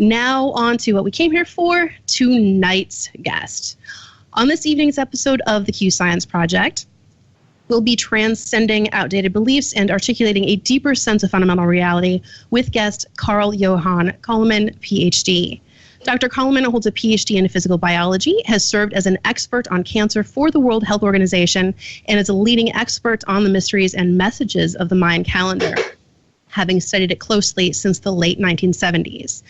Now on to what we came here for, tonight's guest. On this evening's episode of the Q Science Project, we'll be transcending outdated beliefs and articulating a deeper sense of fundamental reality with guest Carl Johan Calleman, PhD. Dr. Calleman holds a PhD in physical biology, has served as an expert on cancer for the World Health Organization, and is a leading expert on the mysteries and messages of the Mayan calendar, having studied it closely since the late 1970s.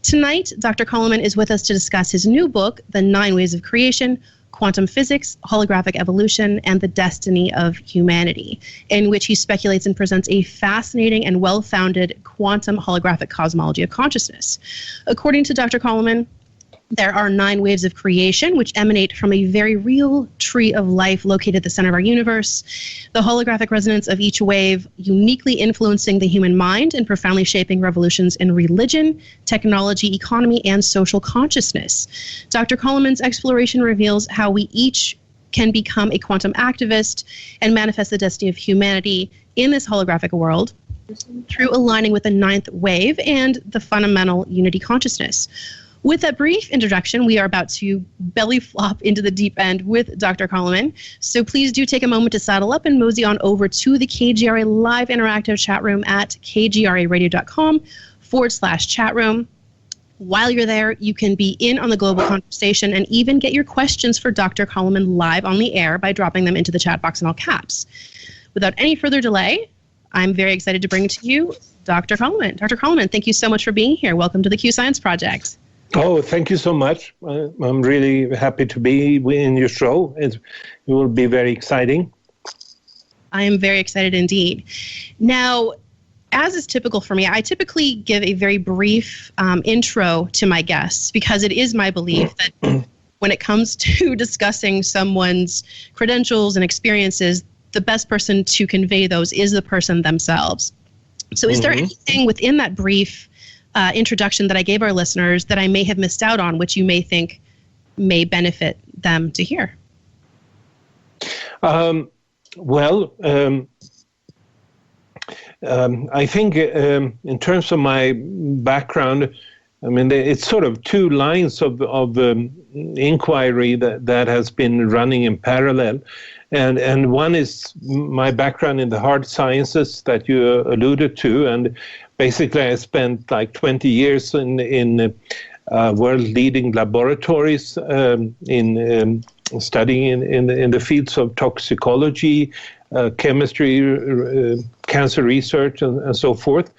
Tonight, Dr. Calleman is with us to discuss his new book, The 9 Waves of Creation, Quantum Physics, Holographic Evolution, and the Destiny of Humanity, in which he speculates and presents a fascinating and well-founded quantum holographic cosmology of consciousness. According to Dr. Calleman, there are 9 waves of creation which emanate from a very real tree of life located at the center of our universe. The holographic resonance of each wave uniquely influencing the human mind and profoundly shaping revolutions in religion, technology, economy, and social consciousness. Dr. Calleman's exploration reveals how we each can become a quantum activist and manifest the destiny of humanity in this holographic world through aligning with the 9th wave and the fundamental unity consciousness. With that brief introduction, we are about to belly flop into the deep end with Dr. Calleman. So please do take a moment to saddle up and mosey on over to the KGRA live interactive chat room at kgraradio.com/chat room. While you're there, you can be in on the global conversation and even get your questions for Dr. Calleman live on the air by dropping them into the chat box in all caps. Without any further delay, I'm very excited to bring to you Dr. Calleman. Dr. Calleman, thank you so much for being here. Welcome to the Q Science Project. Oh, thank you so much. I'm really happy to be in your show. It will be very exciting. I am very excited indeed. Now, as is typical for me, I typically give a very brief intro to my guests because it is my belief that when it comes to discussing someone's credentials and experiences, the best person to convey those is the person themselves. So is there anything within that brief introduction that I gave our listeners that I may have missed out on, which you may think may benefit them to hear? I think in terms of my background, I mean, it's sort of 2 lines of inquiry that has been running in parallel. And one is my background in the hard sciences that you alluded to. And basically, I spent like 20 years in world-leading laboratories in studying in the fields of toxicology, chemistry, cancer research, and so forth.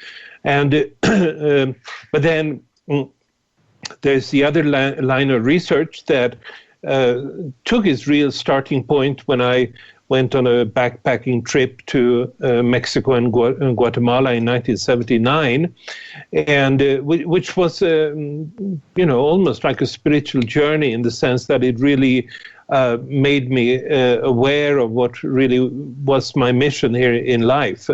And but then there's the other line of research that took its real starting point when I went on a backpacking trip to Mexico and Guatemala in 1979, and which was, almost like a spiritual journey in the sense that it really made me aware of what really was my mission here in life.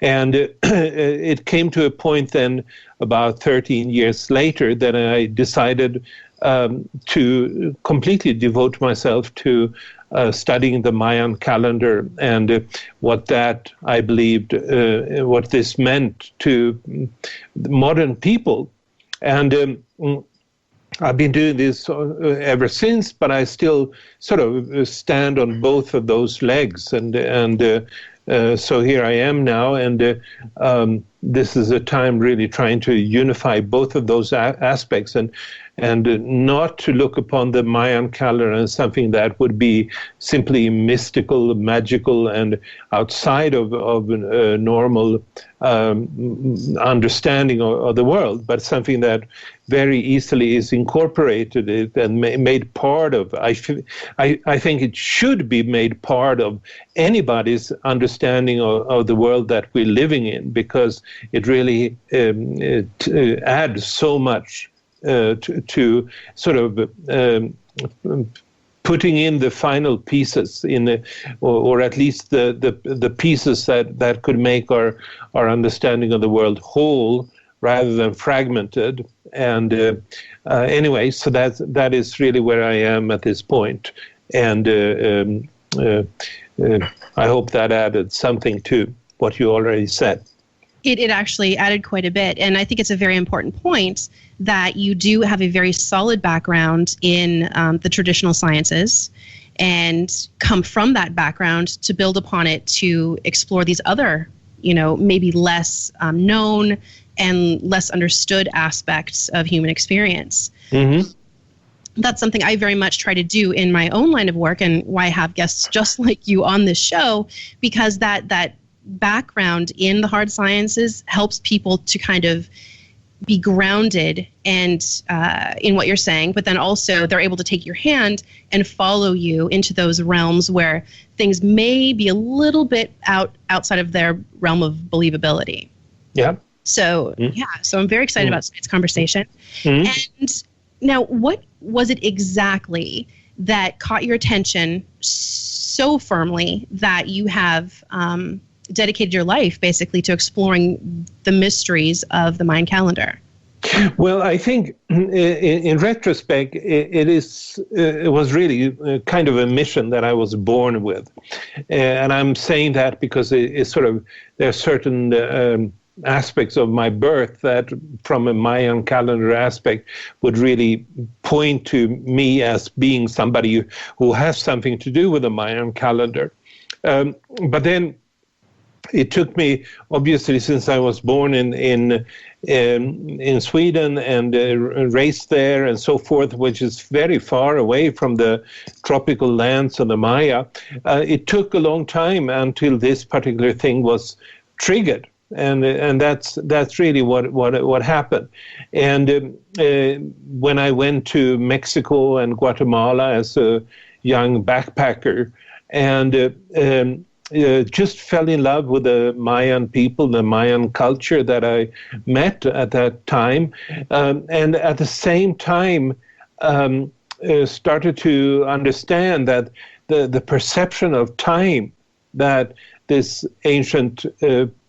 And it came to a point then about 13 years later that I decided to completely devote myself to studying the Mayan calendar and what that, I believed, what this meant to modern people. And I've been doing this ever since, but I still sort of stand on both of those legs. And so here I am now, and this is a time really trying to unify both of those aspects and not to look upon the Mayan calendar as something that would be simply mystical, magical, and outside of normal understanding of the world, but something that very easily is incorporated and made part of. I think it should be made part of anybody's understanding of the world that we're living in, because it really adds so much to sort of putting in the final pieces or at least the pieces that could make our understanding of the world whole rather than fragmented. And anyway, so that is really where I am at this point. And I hope that added something to what you already said. It actually added quite a bit. And I think it's a very important point that you do have a very solid background in the traditional sciences and come from that background to build upon it to explore these other, maybe less known and less understood aspects of human experience. Mm-hmm. That's something I very much try to do in my own line of work, and why I have guests just like you on this show, because that background in the hard sciences helps people to kind of be grounded and in what you're saying, but then also they're able to take your hand and follow you into those realms where things may be a little bit outside of their realm of believability. Yeah. So so I'm very excited about tonight's conversation. And now, what was it exactly that caught your attention so firmly that you have dedicated your life basically to exploring the mysteries of the Mayan calendar? Well, I think in retrospect, it was really kind of a mission that I was born with. And I'm saying that because it's sort of, there are certain aspects of my birth that from a Mayan calendar aspect would really point to me as being somebody who has something to do with the Mayan calendar. But then it took me, obviously, since I was born in Sweden and raised there and so forth, which is very far away from the tropical lands of the Maya, it took a long time until this particular thing was triggered. And that's really what happened. And when I went to Mexico and Guatemala as a young backpacker, and just fell in love with the Mayan people, the Mayan culture that I met at that time, and at the same time started to understand that the perception of time that this ancient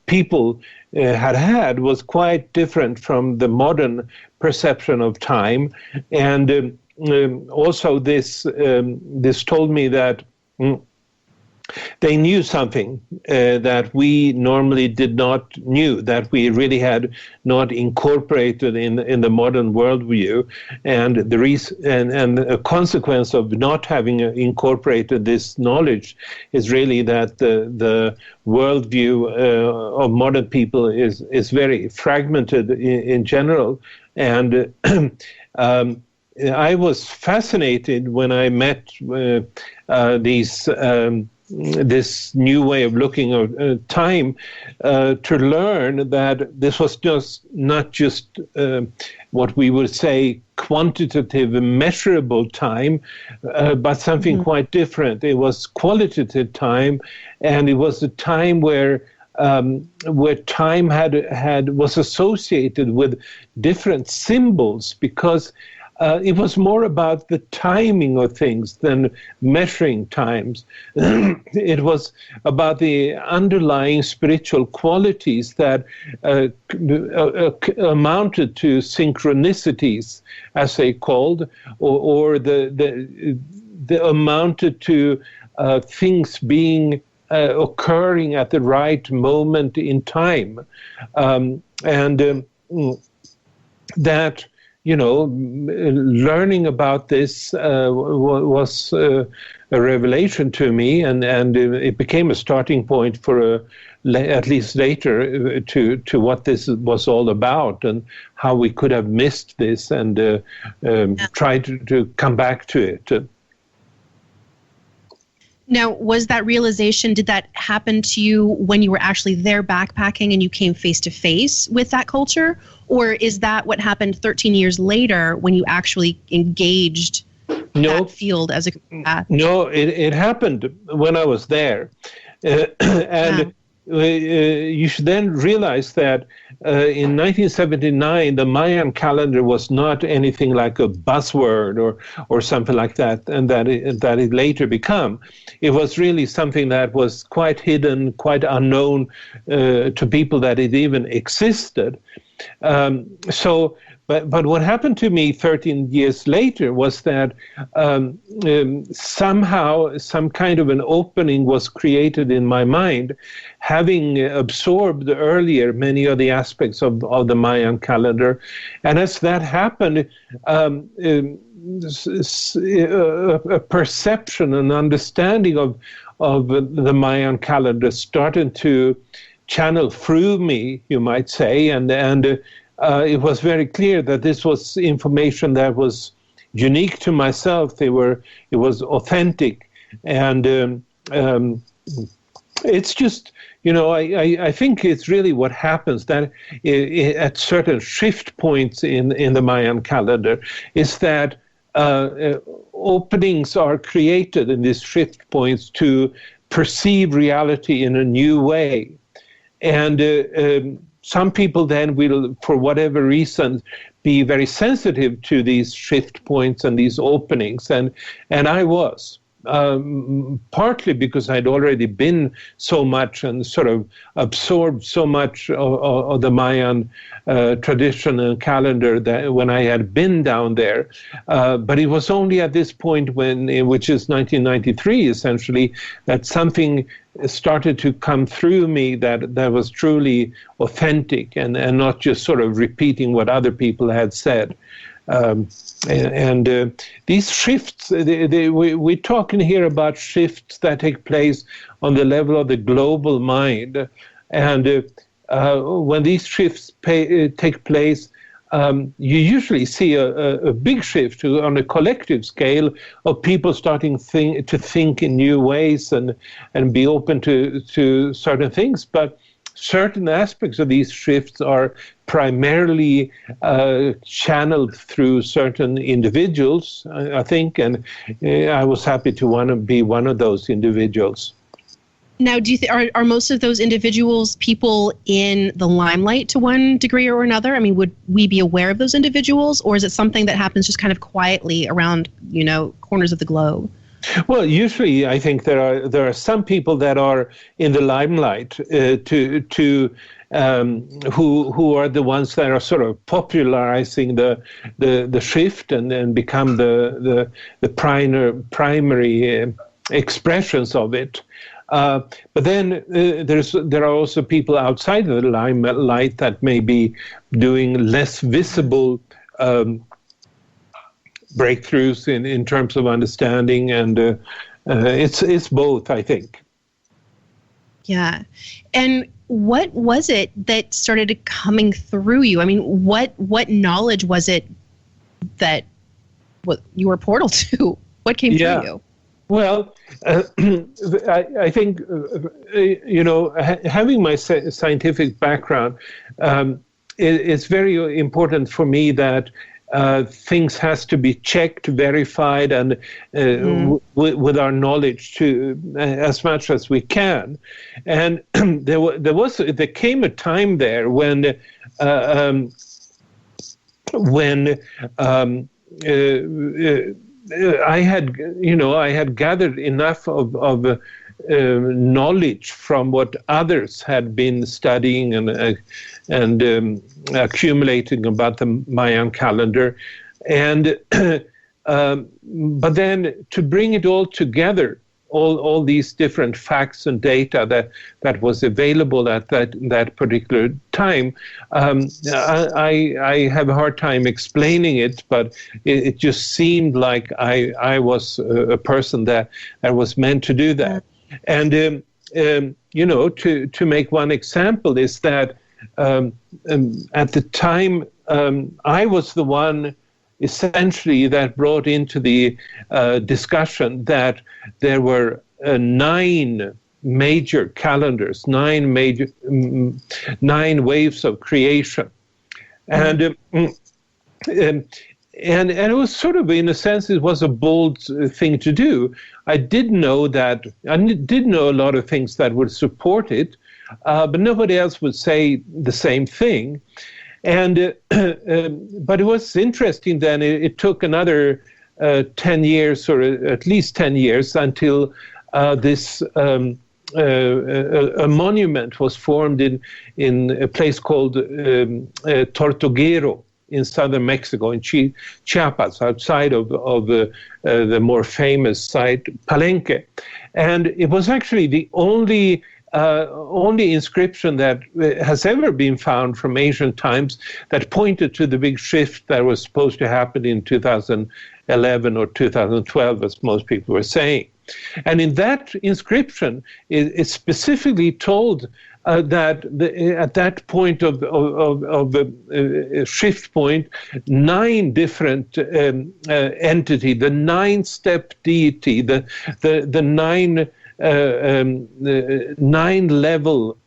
people had was quite different from the modern perception of time. And also this told me that they knew something that we normally did not knew, that we really had not incorporated in the modern worldview, and the reason and a consequence of not having incorporated this knowledge is really that the worldview of modern people is very fragmented in general, and I was fascinated when I met this new way of looking at time, to learn that this was not just what we would say quantitative and measurable time, but something quite different. It was qualitative time, and it was a time where time was associated with different symbols, because it was more about the timing of things than measuring times. It was about the underlying spiritual qualities that amounted to synchronicities, as they called, or the amounted to things being occurring at the right moment in time, and that. Learning about this was a revelation to me, and it became a starting point for at least later to what this was all about and how we could have missed this and tried to come back to it. Now, was that realization, did that happen to you when you were actually there backpacking and you came face to face with that culture? Or is that what happened 13 years later when you actually engaged that field as a... No, it happened when I was there. You should then realize that in 1979, the Mayan calendar was not anything like a buzzword or something like that, and that it later became. It was really something that was quite hidden, quite unknown to people that it even existed. So But what happened to me 13 years later was that somehow some kind of an opening was created in my mind, having absorbed earlier many of the aspects of the Mayan calendar. And as that happened, a perception, an understanding of the Mayan calendar started to channel through me, you might say, and it was very clear that this was information that was unique to myself. It was authentic, and it's just, I think it's really what happens that at certain shift points in the Mayan calendar is that openings are created in these shift points to perceive reality in a new way. And some people then will, for whatever reason, be very sensitive to these shift points and these openings. And I was. Partly because I'd already been so much and sort of absorbed so much of the Mayan tradition and calendar that when I had been down there. But it was only at this point which is 1993 essentially, that something started to come through me that was truly authentic and not just sort of repeating what other people had said. These shifts, we're talking here about shifts that take place on the level of the global mind. And when these shifts take place, you usually see a big shift on a collective scale of people starting to think in new ways and be open to certain things. But certain aspects of these shifts are primarily channeled through certain individuals, I think, and I was happy to want to be one of those individuals. Now, do you are most of those individuals people in the limelight to one degree or another? I mean, would we be aware of those individuals, or is it something that happens just kind of quietly around, corners of the globe? Well, usually I think there are some people that are in the limelight who are the ones that are sort of popularizing the shift and become the primary expressions of it. But then there are also people outside of the limelight that may be doing less visible breakthroughs in terms of understanding, and it's both, I think. Yeah. And what was it that started coming through you? I mean, what knowledge was it that you were a portal to? What came through you? Well, I think, having my scientific background, it's very important for me that things has to be checked, verified, and with our knowledge to as much as we can. And there came a time there when I had gathered enough of knowledge from what others had been studying and accumulating about the Mayan calendar, and but then to bring it all together, all these different facts and data that was available at that particular time, I have a hard time explaining it, but it just seemed like I was a person that was meant to do that. And to make one example is that at the time I was the one essentially that brought into the discussion that there were 9 major calendars, 9 waves of creation, and it was sort of, in a sense, it was a bold thing to do. I did know a lot of things that would support it, but nobody else would say the same thing. And but it was interesting then. It took another 10 years, or at least 10 years, until this a monument was formed in a place called Tortuguero in southern Mexico, in Chiapas, outside of the more famous site, Palenque. And it was actually the only inscription that has ever been found from ancient times that pointed to the big shift that was supposed to happen in 2011 or 2012, as most people were saying. And in that inscription, it specifically told that at that point of the shift point, 9 different entity, the 9-step deity, the 9-level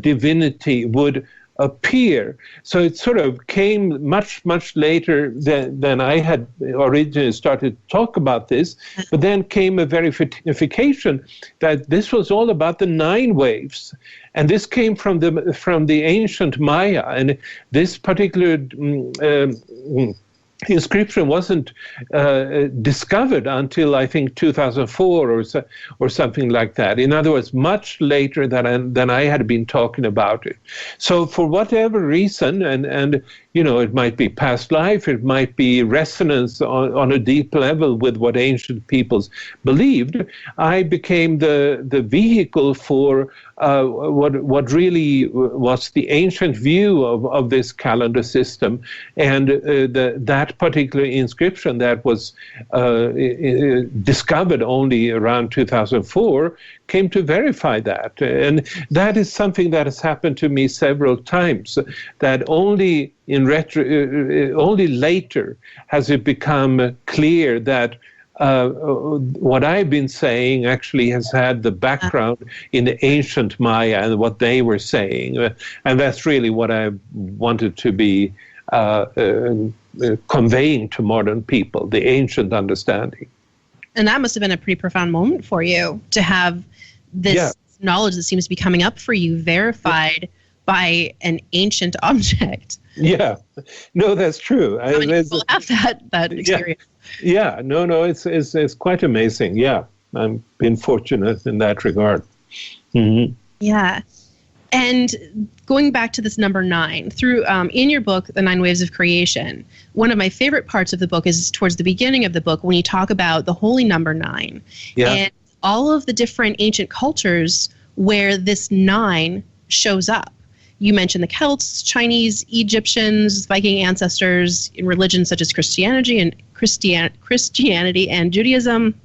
divinity would appear. So it sort of came much, much later than I had originally started to talk about this, but then came a verification that this was all about the 9 waves. And this came from the ancient Maya, and this particular inscription wasn't discovered until I think 2004 or something like that. In other words, much later than I had been talking about it. So for whatever reason, and you know, it might be past life, it might be resonance on a deep level with what ancient peoples believed, I became the vehicle for what really was the ancient view of this calendar system, and that particular inscription that was discovered only around 2004 came to verify that. And that is something that has happened to me several times, that only only later has it become clear that what I've been saying actually has had the background in the ancient Maya and what they were saying. And that's really what I wanted to be conveying to modern people, the ancient understanding. And that must have been a pretty profound moment for you to have this knowledge that seems to be coming up for you verified by an ancient object. Yeah, no, that's true. How many people have that experience? Yeah, no, it's quite amazing. Yeah, I've been fortunate in that regard. Mm-hmm. Yeah. And going back to this number 9, through in your book, The 9 Waves of Creation, one of my favorite parts of the book is towards the beginning of the book when you talk about the holy number 9 and all of the different ancient cultures where this 9 shows up. You mentioned the Celts, Chinese, Egyptians, Viking ancestors in religions such as Christianity and Judaism.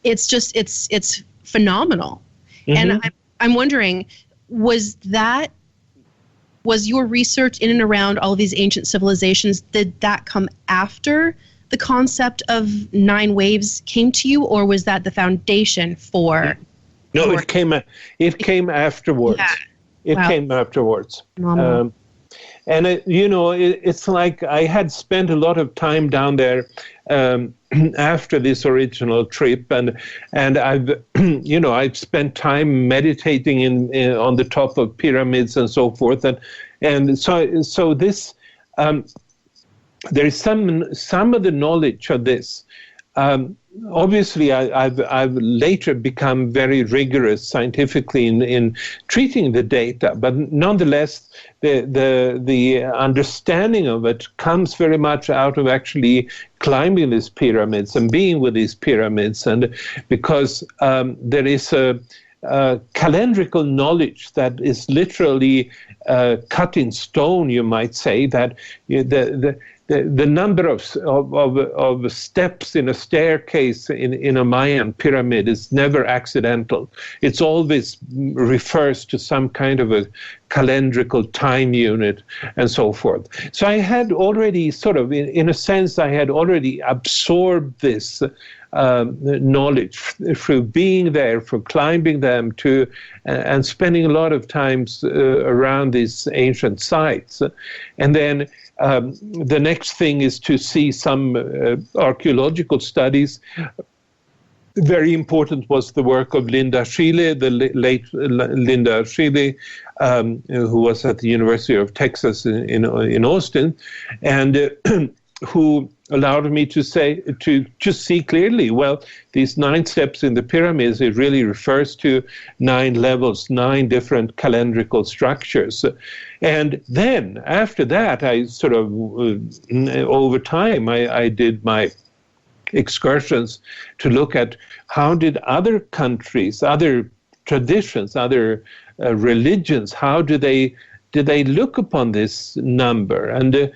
It's just it's phenomenal. Mm-hmm. And I'm wondering, was your research in and around all of these ancient civilizations, did that come after the concept of 9 waves came to you, or was that the foundation for? No, it came afterwards. Yeah. It came afterwards. And it's like I had spent a lot of time down there after this original trip, and I've I've spent time meditating on the top of pyramids and so forth, and so this there is some of the knowledge of this. Obviously, I've later become very rigorous scientifically in treating the data, but nonetheless, the understanding of it comes very much out of actually climbing these pyramids and being with these pyramids, and because there is a calendrical knowledge that is literally cut in stone, you might say, that the number of steps in a staircase in a Mayan pyramid is never accidental. It's always refers to some kind of a calendrical time unit and so forth. So I had already sort of, in a sense, I had already absorbed this knowledge through being there, through climbing them, and spending a lot of times around these ancient sites. And then the next thing is to see some archaeological studies. Very important was the work of Linda Schiele, the late Linda Schiele, who was at the University of Texas in Austin. And who allowed me to see clearly, well, these 9 steps in the pyramids, it really refers to 9 levels, 9 different calendrical structures. And then after that, I sort of, over time, I did my excursions to look at how did other countries, other traditions, other religions, how did they look upon this number? And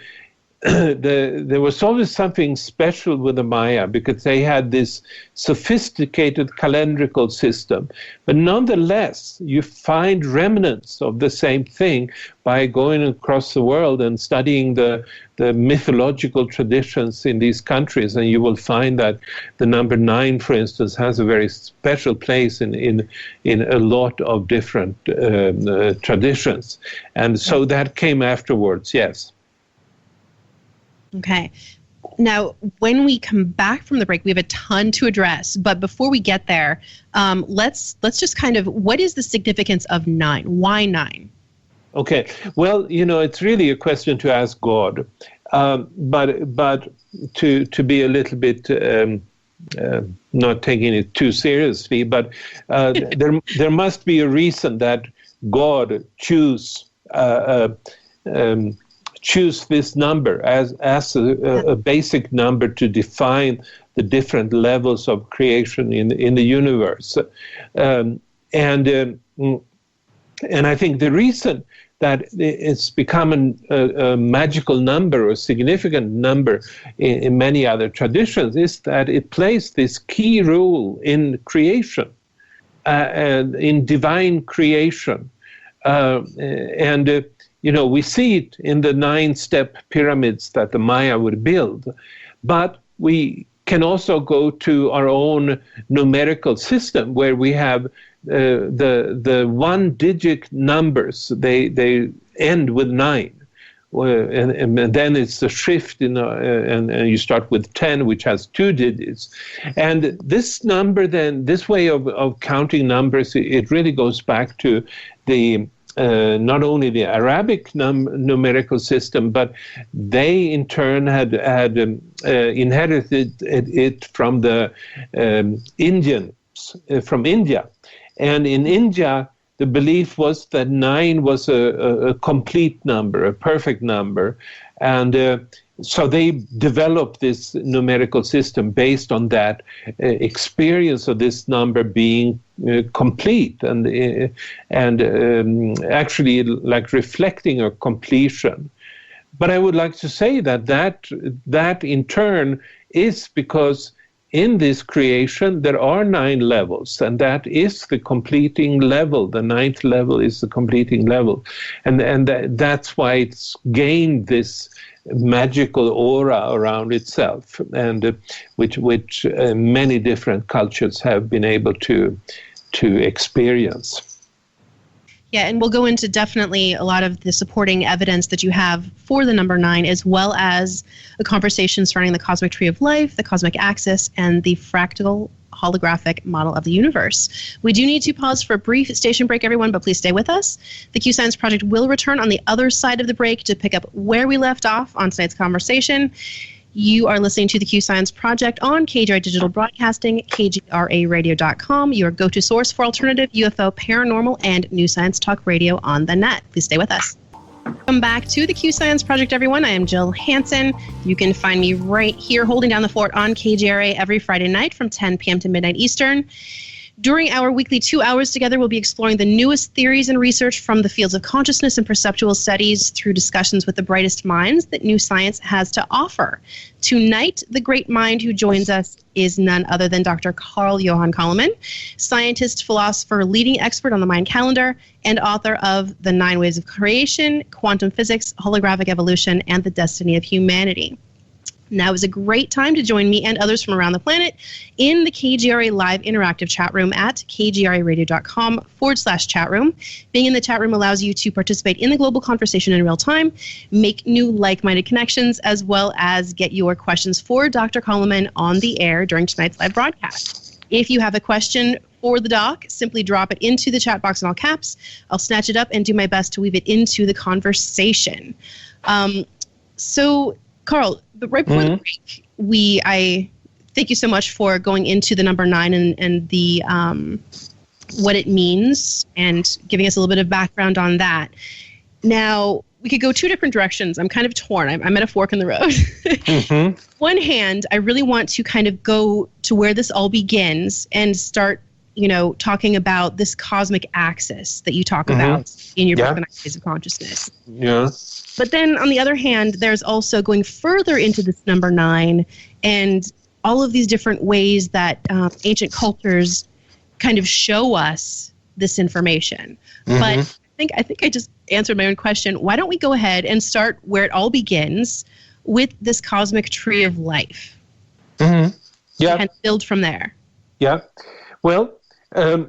there was always something special with the Maya, because they had this sophisticated calendrical system. But nonetheless, you find remnants of the same thing by going across the world and studying the mythological traditions in these countries, and you will find that the number 9, for instance, has a very special place in a lot of different traditions. And so that came afterwards, yes. Okay. Now, when we come back from the break, we have a ton to address. But before we get there, let's just kind of, what is the significance of 9? Why 9? Okay. Well, it's really a question to ask God. But to be a little bit not taking it too seriously, but there must be a reason that God choose this number as a basic number to define the different levels of creation in the universe. And I think the reason that it's become a magical number or significant number in many other traditions is that it plays this key role in creation, and in divine creation. We see it in the 9-step pyramids that the Maya would build, but we can also go to our own numerical system where we have the 1-digit numbers. They end with 9, and then it's the shift and you start with 10, which has 2 digits. And this number, then, this way of counting numbers, it really goes back to the not only the Arabic numerical system, but they in turn had inherited it from the Indians, from India. And in India, the belief was that 9 was a complete number, a perfect number. And so they developed this numerical system based on that experience of this number being complete and actually like reflecting a completion. But I would like to say that in turn is because in this creation there are 9 levels, and that is the completing level. The 9th level is the completing level, and that's why it's gained this magical aura around itself, and which many different cultures have been able to experience. Yeah, and we'll go into definitely a lot of the supporting evidence that you have for the number 9, as well as a conversation surrounding the cosmic tree of life, the cosmic axis, and the fractal holographic model of the universe. We do need to pause for a brief station break, everyone, but please stay with us. The Q Science Project will return on the other side of the break to pick up where we left off on tonight's conversation. You are listening to the Q Science Project on KGRA Digital Broadcasting, kgraradio.com, your go-to source for alternative, UFO, paranormal, and new science talk radio on the net. Please stay with us. Welcome back to the Q Science Project, everyone. I am Jill Hansen. You can find me right here holding down the fort on KGRA every Friday night from 10 p.m. to midnight Eastern. During our weekly 2 hours together, we'll be exploring the newest theories and research from the fields of consciousness and perceptual studies through discussions with the brightest minds that new science has to offer. Tonight, the great mind who joins us is none other than Dr. Carl Johan Calleman, scientist, philosopher, leading expert on the Mayan calendar, and author of The 9 Waves of Creation, Quantum Physics, Holographic Evolution, and the Destiny of Humanity. Now is a great time to join me and others from around the planet in the KGRA Live Interactive chat room at kgraradio.com/chat room. Being in the chat room allows you to participate in the global conversation in real time, make new like-minded connections, as well as get your questions for Dr. Calleman on the air during tonight's live broadcast. If you have a question for the doc, simply drop it into the chat box in all caps. I'll snatch it up and do my best to weave it into the conversation. So Carl, but right before the break, I thank you so much for going into the number 9 and the what it means and giving us a little bit of background on that. Now, we could go 2 different directions. I'm kind of torn. I'm at a fork in the road. One hand, I really want to kind of go to where this all begins and start, talking about this cosmic axis that you talk about in your book, The 9 Ways of Consciousness. Yeah. But then on the other hand, there's also going further into this number 9 and all of these different ways that ancient cultures kind of show us this information. But I think I just answered my own question. Why don't we go ahead and start where it all begins with this cosmic tree of life? And build from there. Yeah. Well, my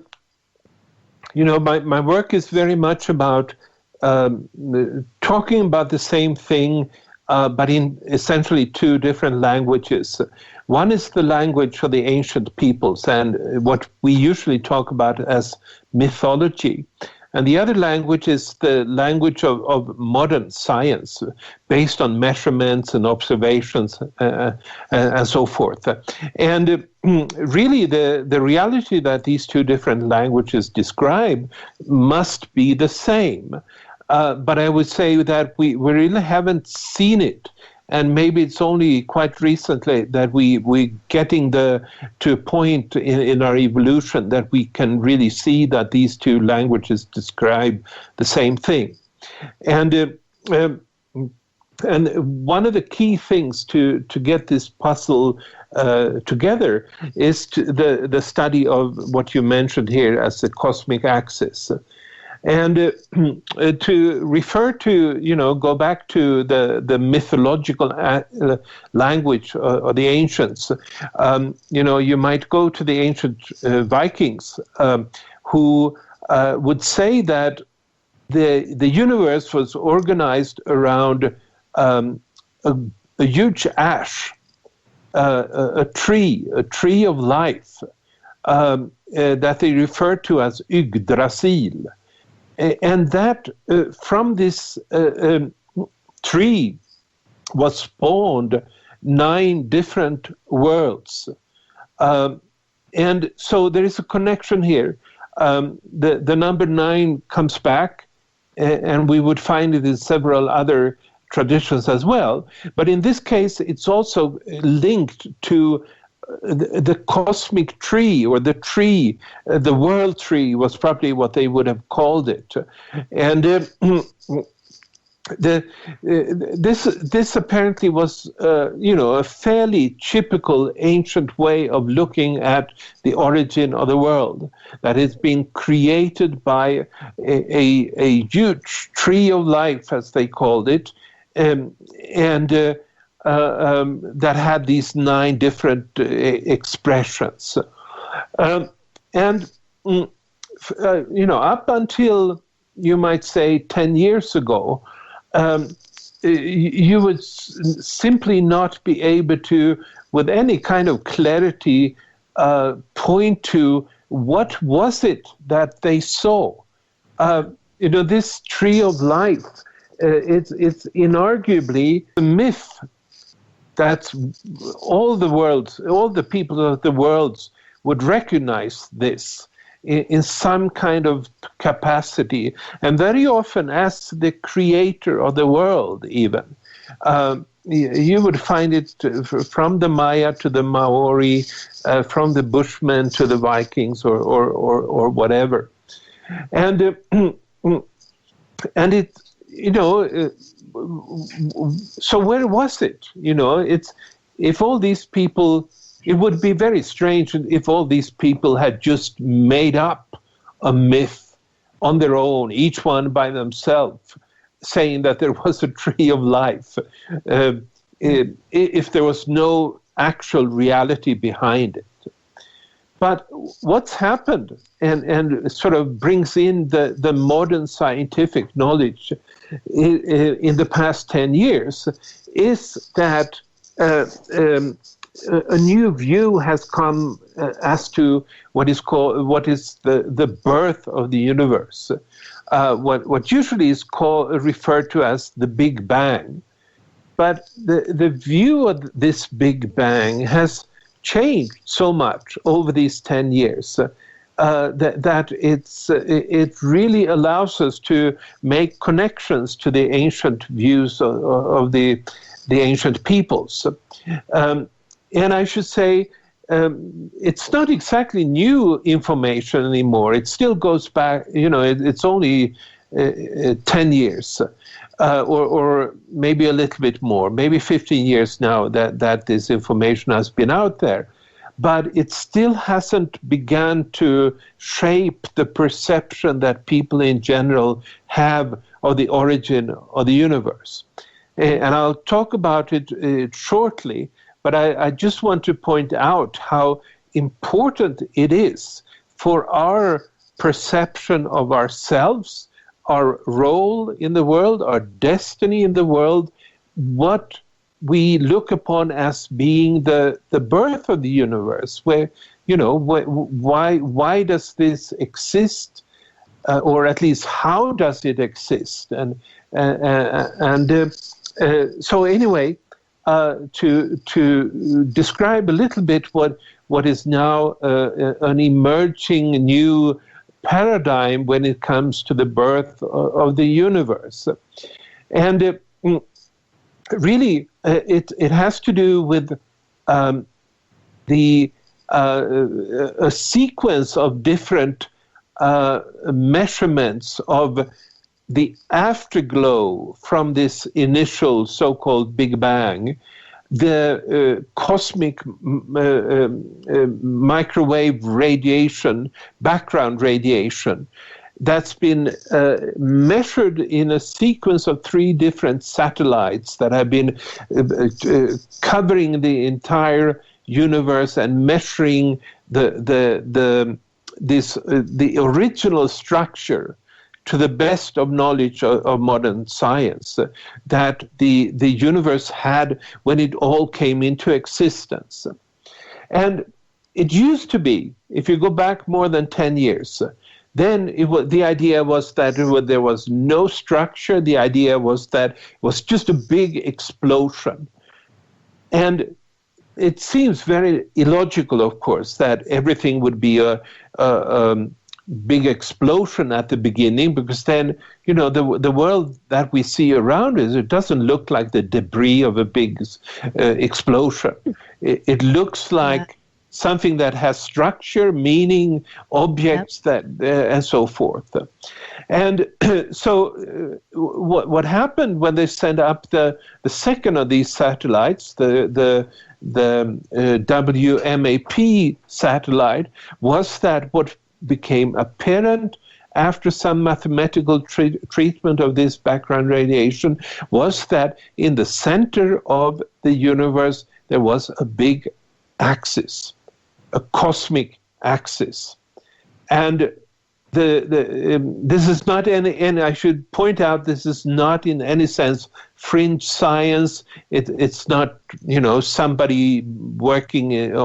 work is very much about talking about the same thing, but in essentially 2 different languages. One is the language for the ancient peoples and what we usually talk about as mythology. And the other language is the language of modern science, based on measurements and observations and so forth. And really, the reality that these 2 different languages describe must be the same. But I would say that we really haven't seen it. And maybe it's only quite recently that we're getting to a point in our evolution that we can really see that these 2 languages describe the same thing. And one of the key things to get this puzzle together is the study of what you mentioned here as the cosmic axis. And to refer to, go back to the mythological language of the ancients, you might go to the ancient Vikings who would say that the universe was organized around a huge ash, a tree of life that they referred to as Yggdrasil. And that from this tree was spawned 9 different worlds. And so there is a connection here. The number 9 comes back, and we would find it in several other traditions as well. But in this case, it's also linked to the cosmic tree, or the tree, the world tree was probably what they would have called it. And this apparently was, a fairly typical ancient way of looking at the origin of the world, that it's been created by a huge tree of life, as they called it, that had these 9 different expressions. Up until, you might say, 10 years ago, you would simply not be able to, with any kind of clarity, point to what was it that they saw. This tree of life, it's inarguably a myth that all the people of the world would recognize this in some kind of capacity, and very often as the creator of the world even. You would find it from the Maya to the Maori, from the Bushmen to the Vikings, or whatever. And it, so where was it? If all these people, it would be very strange if all these people had just made up a myth on their own, each one by themselves, saying that there was a tree of life, if there was no actual reality behind it. But what's happened, and sort of brings in the modern scientific knowledge in the past 10 years, is that a new view has come as to what is the birth of the universe. What usually is referred to as the Big Bang. But the view of this Big Bang has changed so much over these 10 years that it really allows us to make connections to the ancient views of the ancient peoples. And I should say, it's not exactly new information anymore. It still goes back, it's only 10 years. Or maybe a little bit more, maybe 15 years now that this information has been out there. But it still hasn't begun to shape the perception that people in general have of the origin of the universe. And I'll talk about it shortly, but I just want to point out how important it is for our perception of ourselves, our role in the world, our destiny in the world, what we look upon as being the birth of the universe, where, why does this exist, or at least how does it exist? So anyway, to describe a little bit what is now an emerging new paradigm when it comes to the birth of the universe. And really, it has to do with a sequence of different measurements of the afterglow from this initial so-called Big Bang, the cosmic microwave radiation, background radiation, that's been measured in a sequence of 3 different satellites that have been covering the entire universe and measuring the original structure to the best of knowledge of modern science that the universe had when it all came into existence. And it used to be, if you go back more than 10 years, then the idea was that there was no structure. The idea was that it was just a big explosion. And it seems very illogical, of course, that everything would be a big explosion at the beginning, because then, the world that we see around us, it doesn't look like the debris of a big explosion. It looks like something that has structure, meaning, objects, that and so forth. And so what happened when they sent up the second of these satellites, the WMAP satellite, was that what became apparent after some mathematical treatment of this background radiation was that in the center of the universe there was a big axis, a cosmic axis. And this is not and I should point out, this is not in any sense fringe science. It's not, somebody working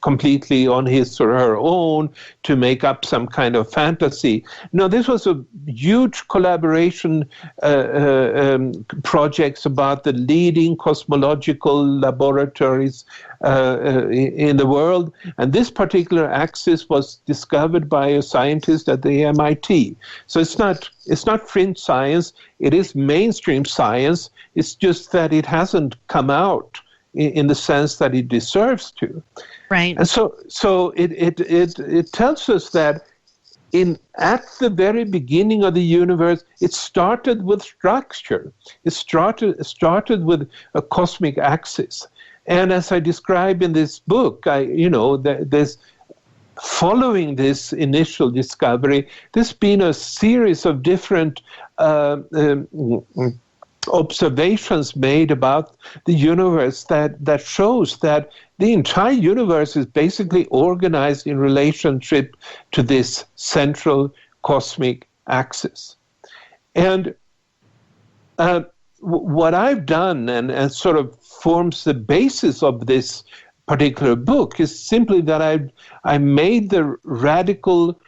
completely on his or her own to make up some kind of fantasy. No, this was a huge collaboration projects about the leading cosmological laboratories in the world. And this particular axis was discovered by a scientist at the MIT. So it's not fringe science. It is mainstream science. It's just that it hasn't come out in the sense that it deserves to. Right. And so it tells us that at the very beginning of the universe, it started with structure. It started with a cosmic axis. And as I describe in this book, there's following this initial discovery, there's been a series of different observations made about the universe that shows that the entire universe is basically organized in relationship to this central cosmic axis. And what I've done and sort of forms the basis of this particular book is simply that I made the radical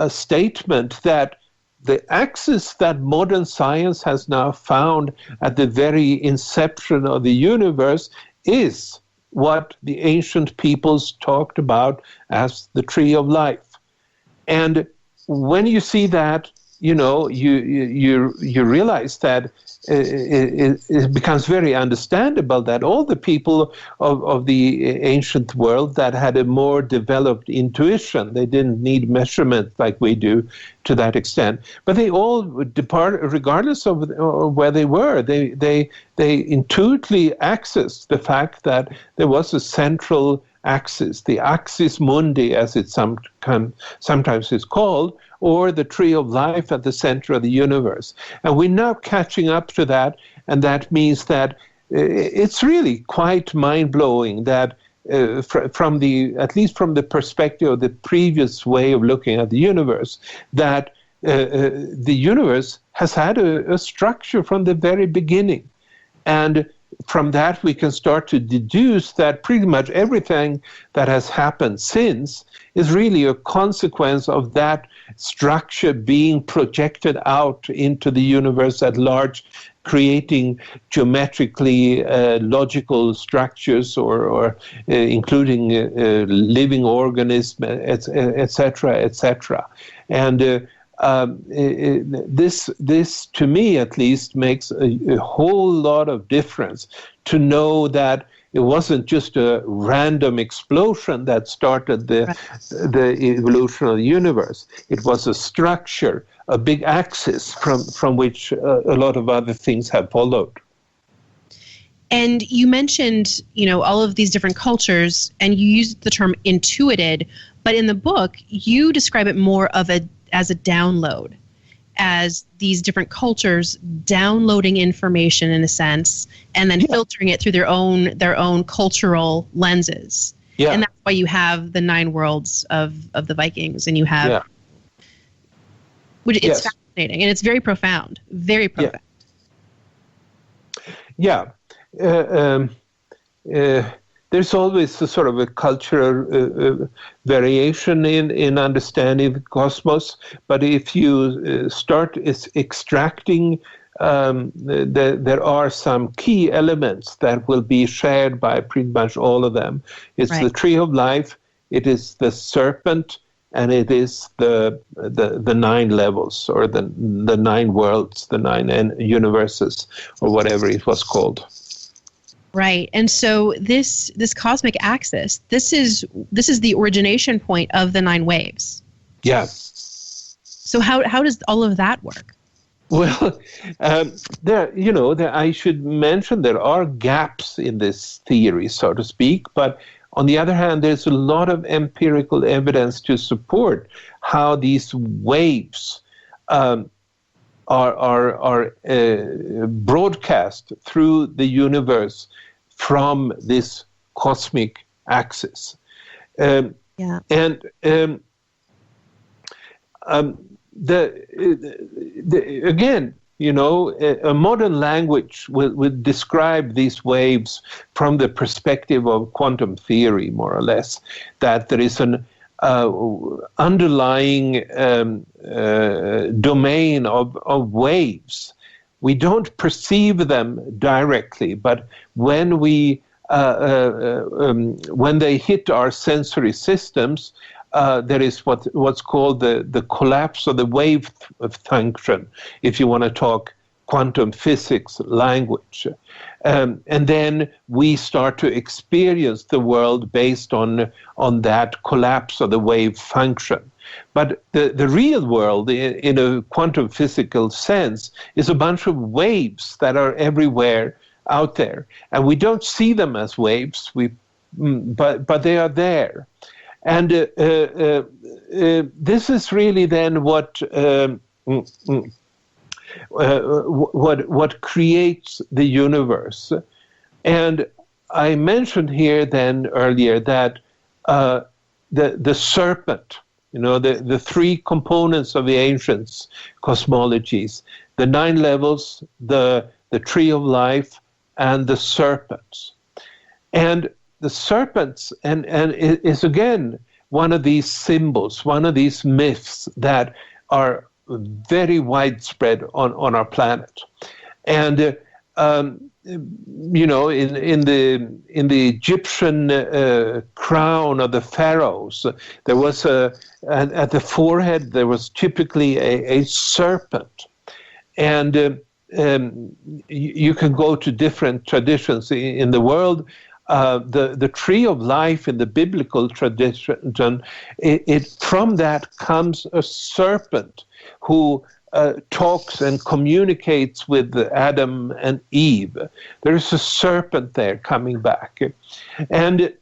statement that the axis that modern science has now found at the very inception of the universe is what the ancient peoples talked about as the tree of life. And when you see that, you realize that it becomes very understandable that all the people of the ancient world that had a more developed intuition, they didn't need measurement like we do to that extent, but they all depart, regardless of where they were, they intuitively accessed the fact that there was a central axis, the axis mundi, as it sometimes is called, or the tree of life at the center of the universe. And we're now catching up to that, and that means that it's really quite mind-blowing that at least from the perspective of the previous way of looking at the universe, that the universe has had a structure from the very beginning. And from that, we can start to deduce that pretty much everything that has happened since is really a consequence of that structure being projected out into the universe at large, creating geometrically logical structures or including living organisms, etc., etc. And this, to me at least, makes a whole lot of difference to know that it wasn't just a random explosion that started the evolution of the universe. It was a structure, a big axis from which a lot of other things have followed. And you mentioned, all of these different cultures, and you used the term intuited, but in the book, you describe it more as a download, as these different cultures downloading information in a sense, and then filtering it through their own cultural lenses. Yeah. And that's why you have the 9 worlds of the Vikings, and you have, which it's fascinating, and it's very profound, very profound. Yeah. There's always a sort of a cultural variation in understanding the cosmos, but if you start extracting, there are some key elements that will be shared by pretty much all of them. It's the tree of life, it is the serpent, and it is the 9 levels, or the 9 worlds, the 9 universes, or whatever it was called. Right. And so this cosmic axis, this is the origination point of the 9 waves. Yeah. So how does all of that work? Well, I should mention there are gaps in this theory, so to speak, but on the other hand, there's a lot of empirical evidence to support how these waves are broadcast through the universe from this cosmic axis. And again, a modern language would describe these waves from the perspective of quantum theory, more or less, that there is an underlying domain of waves. We don't perceive them directly, but when when they hit our sensory systems, there is what's called the collapse of the wave function, if you want to talk quantum physics language. And then we start to experience the world based on that collapse of the wave function. But the real world, in a quantum physical sense, is a bunch of waves that are everywhere out there. And we don't see them as waves, but they are there. And this is really then what creates the universe. And I mentioned here then earlier that the serpent, the 3 components of the ancients' cosmologies, the 9 levels, the tree of life, and the serpents. And the serpents and is again one of these symbols, one of these myths that are very widespread on our planet. And you know, in the Egyptian crown of the pharaohs, there was at the forehead there was typically a serpent, and you can go to different traditions in the world. The tree of life in the biblical tradition, it from that comes a serpent who talks and communicates with Adam and Eve. There is a serpent there coming back, and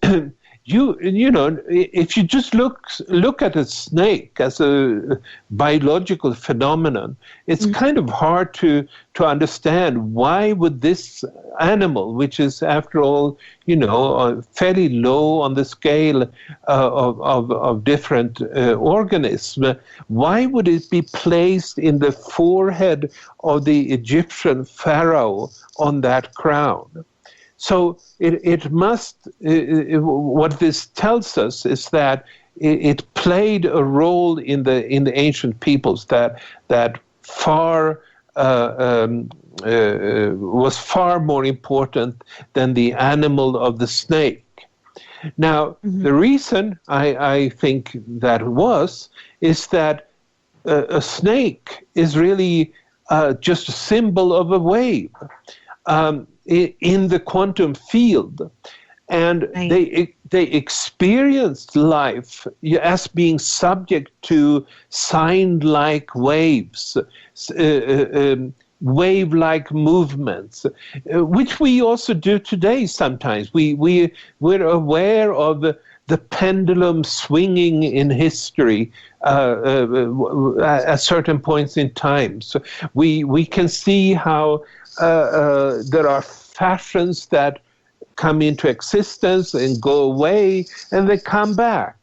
you know, if you just look at a snake as a biological phenomenon, it's kind of hard to understand why would this animal, which is after all, you know, fairly low on the scale of different organisms, why would it be placed in the forehead of the Egyptian pharaoh on that crown? So it must, what this tells us is that it played a role in the ancient peoples that far was far more important than the animal of the snake. Now, the reason I think that is that a snake is really just a symbol of a wave. In the quantum field, and they experienced life as being subject to sign-like waves, wave-like movements, which we also do today sometimes. We're aware of the pendulum swinging in history at certain points in time. So we can see how there are fashions that come into existence and go away, and they come back.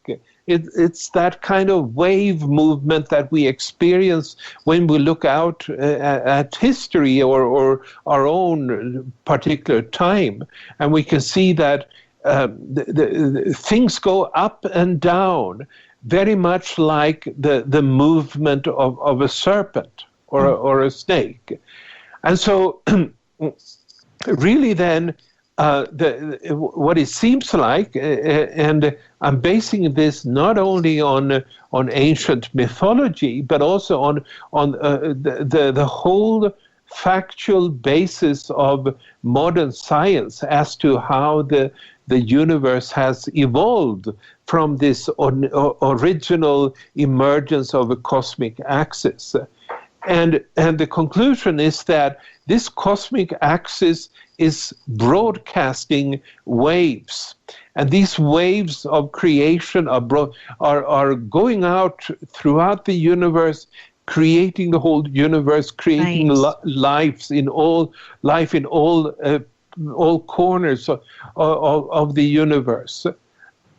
It's that kind of wave movement that we experience when we look out at history or our own particular time, and we can see that the things go up and down, very much like the movement of a serpent or a snake. And so really then, what it seems like, and I'm basing this not only on ancient mythology, but also on the whole factual basis of modern science as to how the universe has evolved from this original emergence of a cosmic axis. And the conclusion is that this cosmic axis is broadcasting waves. And these waves of creation are going out throughout the universe, creating the whole universe, creating life in all corners of the universe.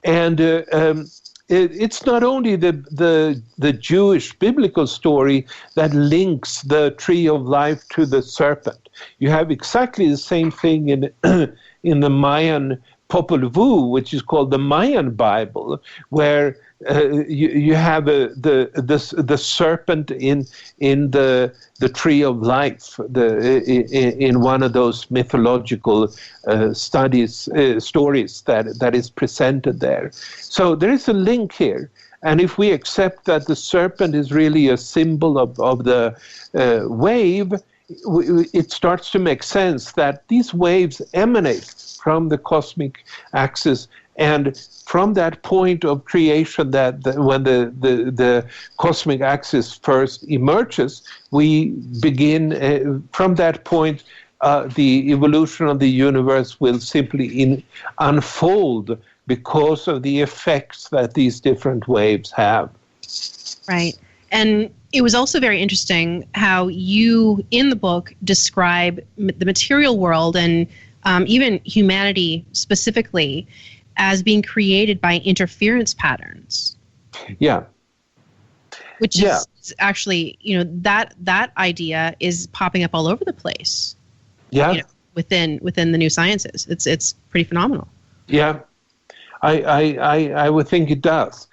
And it's not only the Jewish biblical story that links the tree of life to the serpent. You have exactly the same thing in the Mayan Popol Vuh, which is called the Mayan Bible, where you have the serpent in the tree of life, in one of those mythological stories that is presented there. So there is a link here, and if we accept that the serpent is really a symbol of the wave, it starts to make sense that these waves emanate from the cosmic axis, and from that point of creation, that when the cosmic axis first emerges, we begin from that point. The evolution of the universe will simply unfold because of the effects that these different waves have. Right. And it was also very interesting how you, in the book, describe the material world and even humanity specifically as being created by interference patterns. Yeah. Which is actually, that idea is popping up all over the place. Yeah. Within the new sciences. It's pretty phenomenal. Yeah. I would think it does.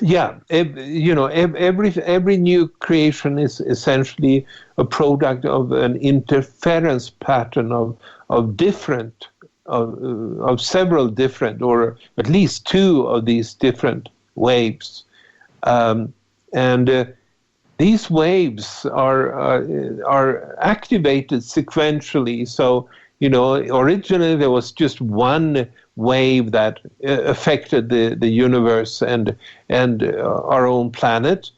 Yeah, every new creation is essentially a product of an interference pattern of several different, or at least two of these different waves, and these waves are activated sequentially. So originally there was just one wave that affected the universe and our own planet.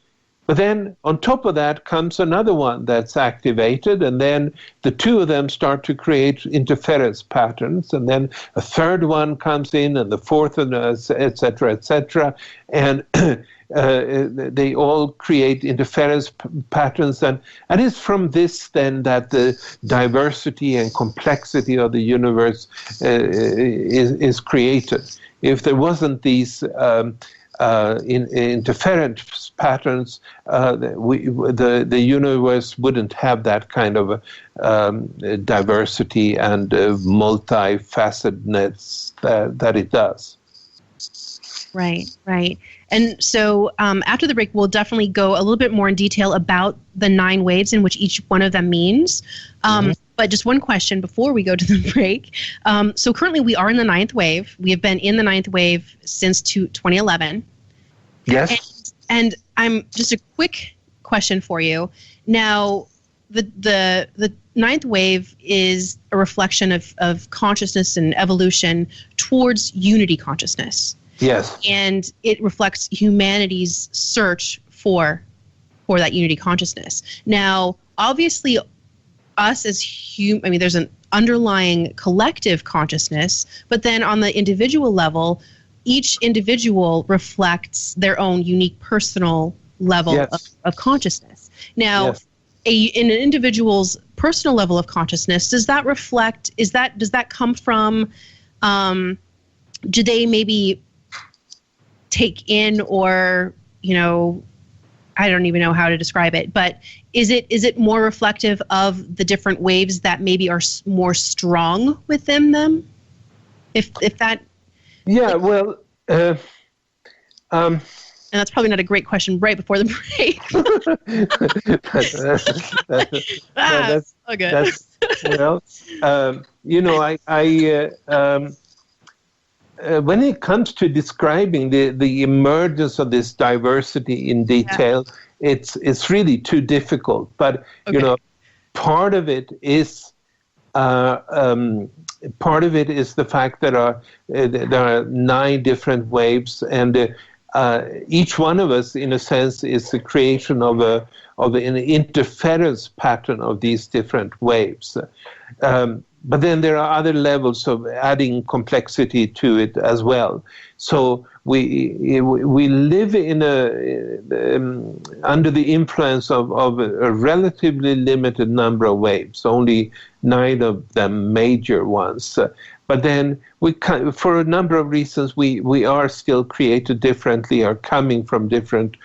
But then on top of that comes another one that's activated, and then the two of them start to create interference patterns, and then a third one comes in, and the fourth, and et cetera, and they all create interference patterns, and it's from this then that the diversity and complexity of the universe is created. If there wasn't these interference patterns, the universe wouldn't have that kind of diversity and multifacetedness that it does. Right. And so after the break, we'll definitely go a little bit more in detail about the 9 waves and which each one of them means. But just one question before we go to the break. So currently we are in the 9th wave. We have been in the 9th wave since 2011. Yes. And I'm just a quick question for you. Now, the 9th wave is a reflection of consciousness and evolution towards unity consciousnness. Yes. And it reflects humanity's search for that unity consciousness. Now, obviously, us as there's an underlying collective consciousness, but then on the individual level, each individual reflects their own unique personal level of consciousness. Now, in an individual's personal level of consciousness, does that reflect, does that come from, do they maybe take in, or I don't even know how to describe it, but is it more reflective of the different waves that maybe are more strong within them? If that. Yeah, well. And that's probably not a great question right before the break. That's okay. When it comes to describing the emergence of this diversity in detail, it's really too difficult. But part of it is the fact that there are 9 different waves, and each one of us, in a sense, is the creation of an interference pattern of these different waves. But then there are other levels of adding complexity to it as well. So we live in under the influence of a relatively limited number of waves, only 9 of them major ones. But then for a number of reasons, we are still created differently, are coming from different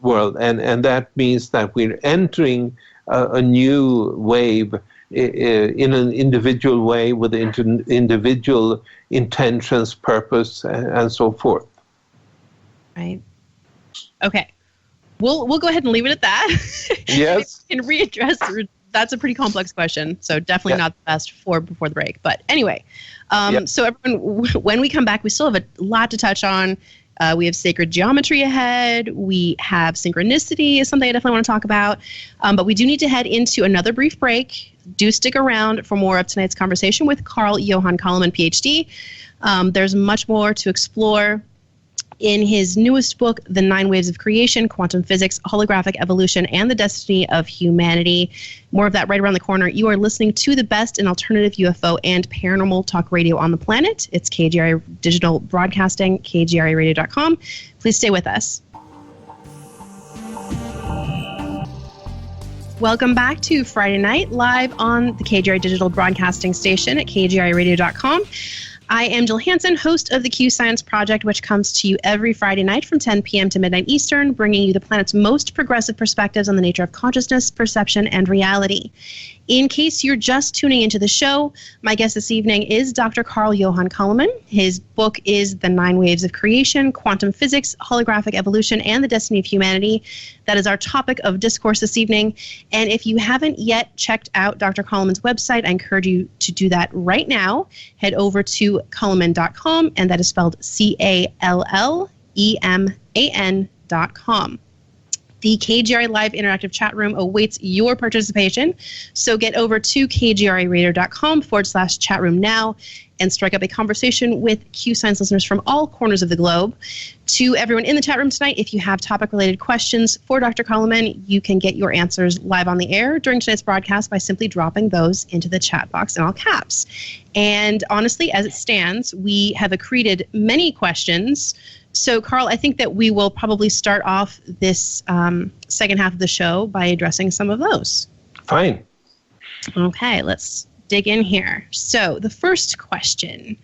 world, and that means that we're entering a new wave in an individual way with individual intentions, purpose, and so forth. Right. Okay. We'll go ahead and leave it at that. Yes. And readdress. That's a pretty complex question, so definitely not the best before the break. But anyway, so everyone, when we come back, we still have a lot to touch on. We have sacred geometry ahead. We have synchronicity is something I definitely want to talk about. But we do need to head into another brief break. Do stick around for more of tonight's conversation with Carl Johan Calleman, PhD. There's much more to explore in his newest book, The 9 Waves of Creation, Quantum Physics, Holographic Evolution, and the Destiny of Humanity. More of that right around the corner. You are listening to the best in alternative UFO and paranormal talk radio on the planet. It's KGRI Digital Broadcasting, kgriradio.com. Please stay with us. Welcome back to Friday Night, live on the KGRI Digital Broadcasting Station at kgriradio.com. I am Jill Hansen, host of the Q Science Project, which comes to you every Friday night from 10 p.m. to midnight Eastern, bringing you the planet's most progressive perspectives on the nature of consciousness, perception, and reality. In case you're just tuning into the show, my guest this evening is Dr. Carl Johan Calleman. His book is The 9 Waves of Creation, Quantum Physics, Holographic Evolution, and the Destiny of Humanity. That is our topic of discourse this evening. And if you haven't yet checked out Dr. Calleman's website, I encourage you to do that right now. Head over to calleman.com, and that is spelled CALLEMAN.com. The KGRA Live Interactive Chat Room awaits your participation, so get over to kgradio.com/chat room now and strike up a conversation with Q Science listeners from all corners of the globe. To everyone in the chat room tonight, if you have topic-related questions for Dr. Calleman, you can get your answers live on the air during tonight's broadcast by simply dropping those into the chat box in all caps. And honestly, as it stands, we have accreted many questions. So, Carl, I think that we will probably start off this second half of the show by addressing some of those. Fine. Okay, let's dig in here. So, the first question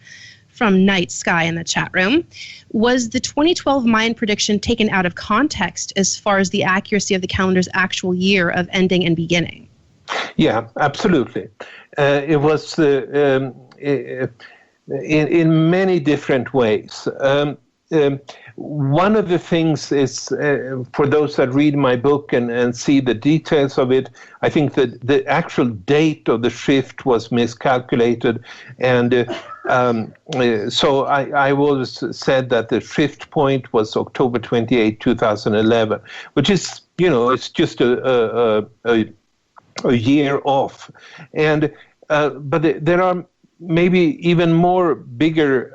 from Night Sky in the chat room: was the 2012 Mayan prediction taken out of context as far as the accuracy of the calendar's actual year of ending and beginning? Yeah, absolutely. It was in many different ways. One of the things is, for those that read my book and see the details of it, I think that the actual date of the shift was miscalculated. And so I always said that the shift point was October 28, 2011, which is, it's just a year off. And but there are maybe even more bigger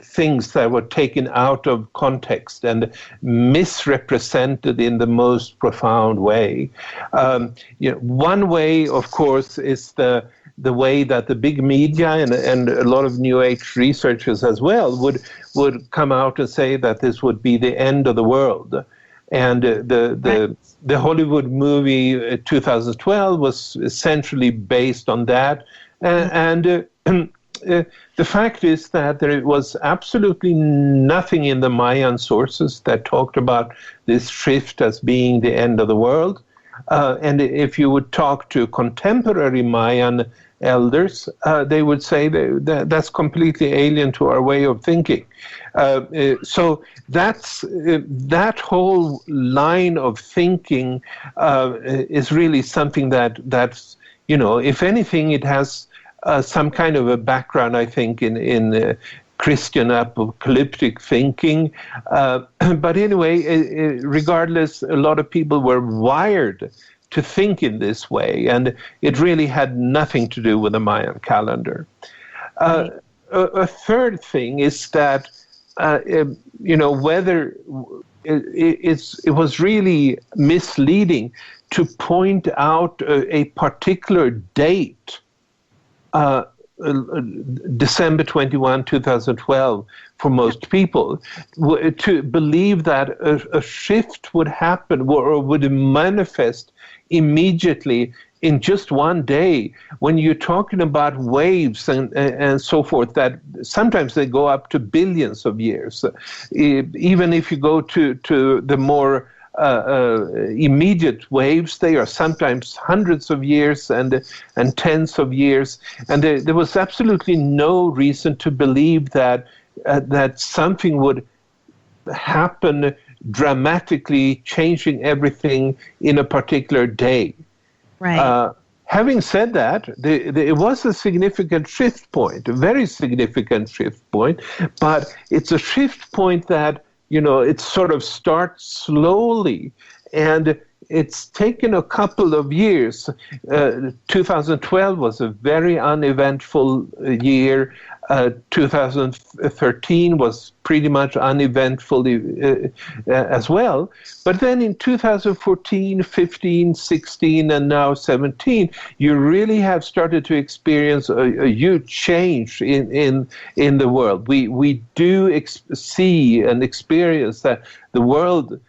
things that were taken out of context and misrepresented in the most profound way. One way, of course, is the way that the big media and a lot of New Age researchers as well would come out and say that this would be the end of the world. And the Hollywood movie 2012 was essentially based on that. The fact is that there was absolutely nothing in the Mayan sources that talked about this shift as being the end of the world. And if you would talk to contemporary Mayan elders, they would say that's completely alien to our way of thinking. So that whole line of thinking is really something that's, if anything, it has some kind of a background, I think, in Christian apocalyptic thinking. But anyway, regardless, a lot of people were wired to think in this way, and it really had nothing to do with the Mayan calendar. A third thing is that, whether it was really misleading to point out a particular date, December 21, 2012, for most people, to believe that a shift would happen or would manifest immediately in just one day, when you're talking about waves and so forth, that sometimes they go up to billions of years. Even if you go to the more immediate waves, they are sometimes hundreds of years and tens of years, and there was absolutely no reason to believe that something would happen dramatically, changing everything in a particular day. Right. Having said that, it was a significant shift point, a very significant shift point, but it's a shift point that, it sort of starts slowly, and it's taken a couple of years. 2012 was a very uneventful year. 2013 was pretty much uneventful as well. But then in 2014, 15, 16, and now 17, you really have started to experience a huge change in the world. We do see and experience that the world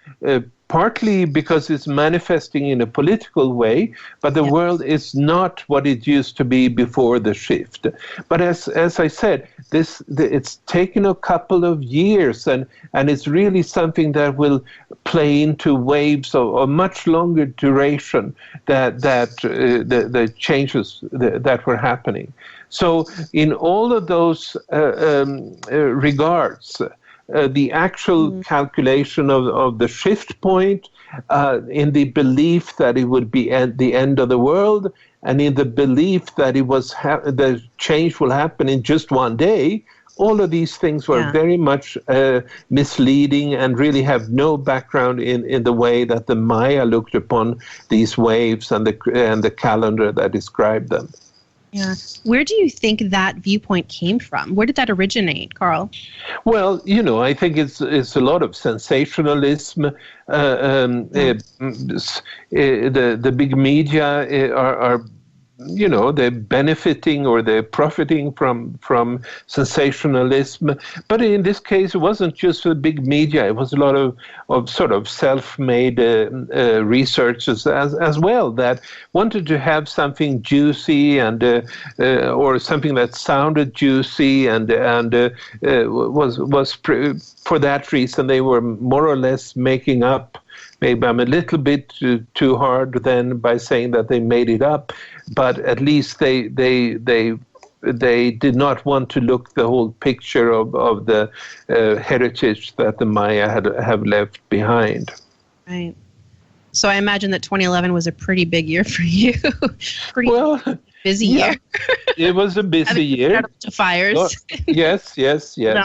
partly because it's manifesting in a political way, but the world is not what it used to be before the shift. But as I said, it's taken a couple of years, and it's really something that will play into waves of much longer duration that the changes that were happening. So in all of those regards, the actual calculation of the shift point, in the belief that it would be at the end of the world, and in the belief that the change will happen in just one day, all of these things were very much misleading and really have no background in the way that the Maya looked upon these waves and the calendar that described them. Yeah. Where do you think that viewpoint came from? Where did that originate, Carl? Well, I think it's a lot of sensationalism. The big media are they're benefiting or they're profiting from sensationalism. But in this case, it wasn't just the big media. It was a lot of sort of self-made researchers as well that wanted to have something juicy and or something that sounded juicy and was for that reason they were more or less making up. Maybe I'm a little bit too hard then by saying that they made it up, but at least they did not want to look the whole picture of the heritage that the Maya have left behind. Right. So I imagine that 2011 was a pretty big year for you. Busy year. It was a busy year. To fires. Oh, yes. Yeah.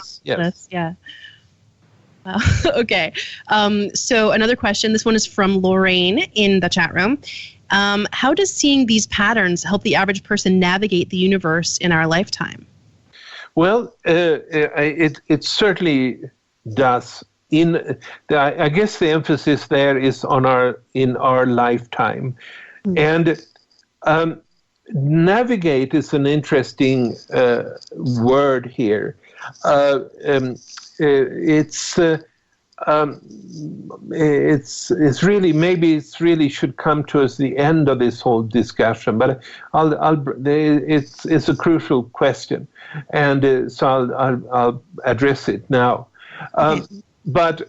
Wow. Okay. So another question. This one is from Lorraine in the chat room. How does seeing these patterns help the average person navigate the universe in our lifetime? Well, it certainly does. I guess the emphasis there is in our lifetime, and navigate is an interesting word here. It's really should come to us the end of this whole discussion, but it's a crucial question, and so I'll address it now. But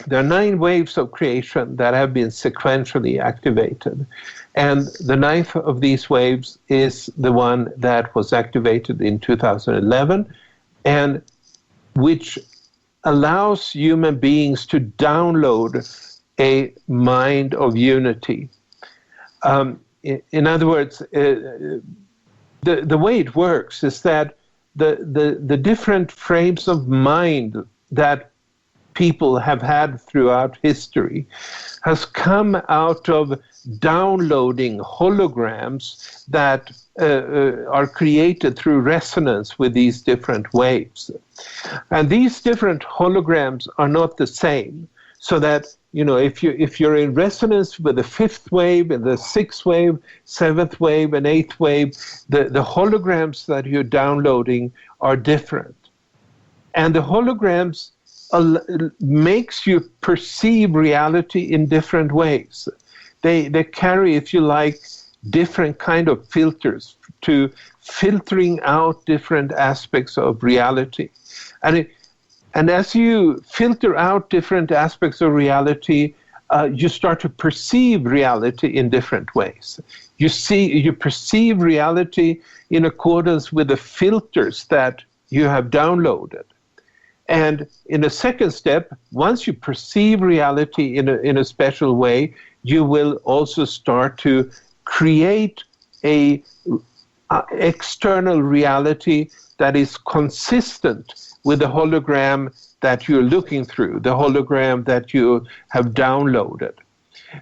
there are 9 waves of creation that have been sequentially activated, and the 9th of these waves is the one that was activated in 2011, and which allows human beings to download a mind of unity. In other words, the way it works is that the different frames of mind that people have had throughout history has come out of downloading holograms that are created through resonance with these different waves. And these different holograms are not the same. So that, if you're in resonance with the 5th wave and the 6th wave, 7th wave and 8th wave, the holograms that you're downloading are different. And the holograms makes you perceive reality in different ways. They carry, if you like, different kind of filters to filtering out different aspects of reality. And as you filter out different aspects of reality, you start to perceive reality in different ways. You perceive reality in accordance with the filters that you have downloaded. And in a second step, once you perceive reality in a special way, you will also start to create a external reality that is consistent with the hologram that you're looking through, the hologram that you have downloaded.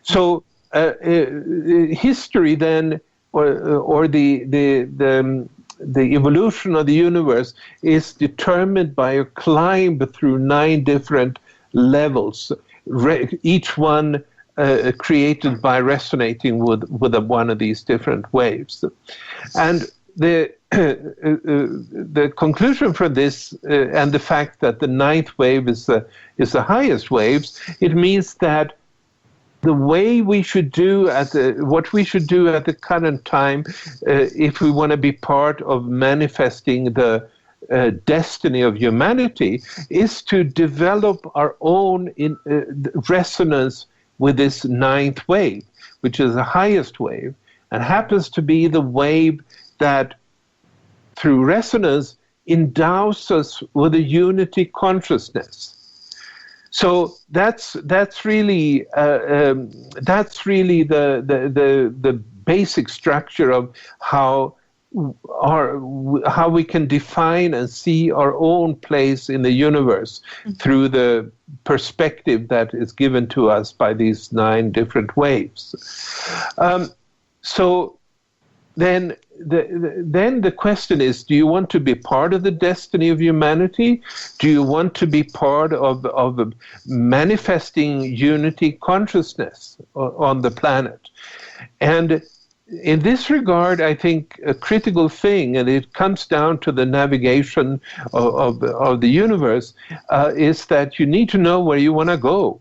So history then, or the evolution of the universe is determined by a climb through 9 different levels, each one created by resonating with one of these different waves. And the the conclusion from this and the fact that the ninth wave is the highest waves, it means that the way we should do what we should do at the current time, if we want to be part of manifesting the destiny of humanity, is to develop our own resonance with this ninth wave, which is the highest wave, and happens to be the wave that, through resonance, endows us with a unity consciousness. So that's really the basic structure of how we can define and see our own place in the universe through the perspective that is given to us by these 9 different waves. So then the question is, do you want to be part of the destiny of humanity? Do you want to be part of manifesting unity consciousness on the planet? And in this regard, I think a critical thing, and it comes down to the navigation of the universe, is that you need to know where you want to go.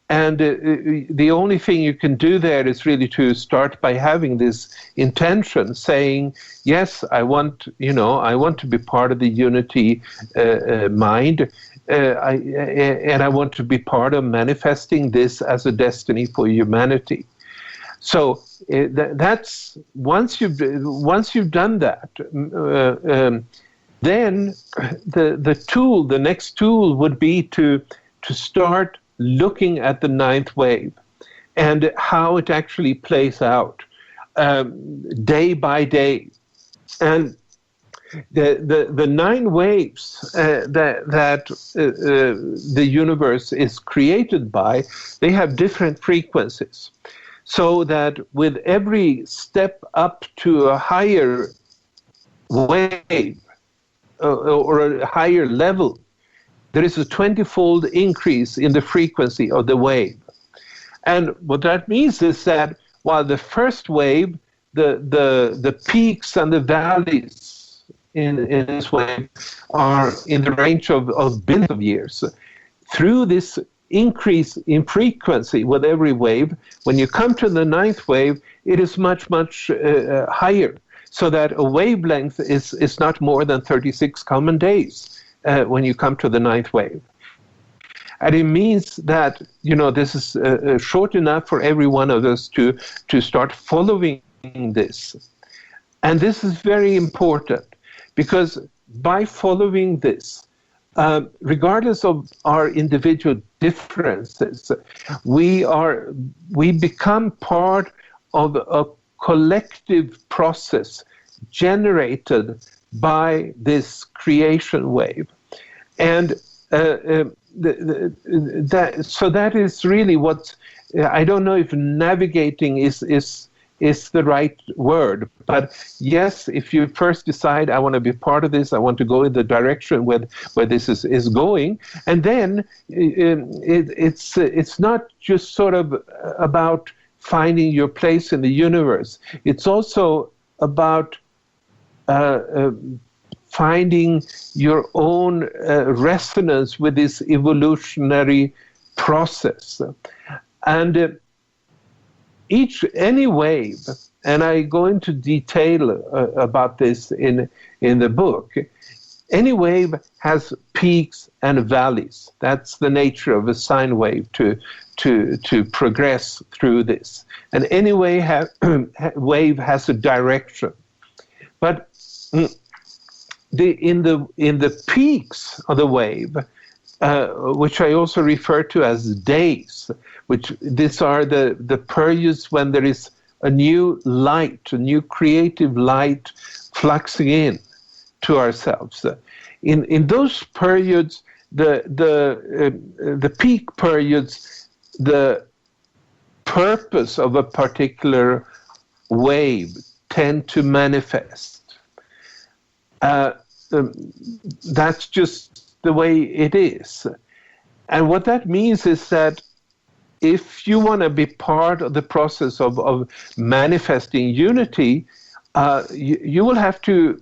And the only thing you can do there is really to start by having this intention, saying, yes, I want to be part of the unity mind, and I want to be part of manifesting this as a destiny for humanity. So that's once you've done that, then the next tool would be to start looking at the ninth wave and how it actually plays out day by day. And the 9 waves that the universe is created by, they have different frequencies. So that with every step up to a higher wave or a higher level, there is a 20-fold increase in the frequency of the wave. And what that means is that while the first wave, the peaks and the valleys in this wave are in the range of billions of years, through this increase in frequency with every wave, when you come to the ninth wave, it is much, much higher, so that a wavelength is not more than 36 common days when you come to the ninth wave. And it means that, this is short enough for every one of us to start following this. And this is very important, because by following this, regardless of our individual differences, we become part of a collective process generated by this creation wave. And that is really what, I don't know if navigating is the right word, but yes, if you first decide, I want to be part of this, I want to go in the direction where this is going, and then it's not just sort of about finding your place in the universe. It's also about finding your own resonance with this evolutionary process. And any wave, and I go into detail about this in the book, any wave has peaks and valleys. That's the nature of a sine wave, to progress through this. And any wave has a direction. But in the peaks of the wave, which I also refer to as days, which these are the periods when there is a new light, a new creative light fluxing in to ourselves. In those periods, the peak periods, the purpose of a particular wave tend to manifest. That's just the way it is. And what that means is that if you want to be part of the process of manifesting unity, you will have to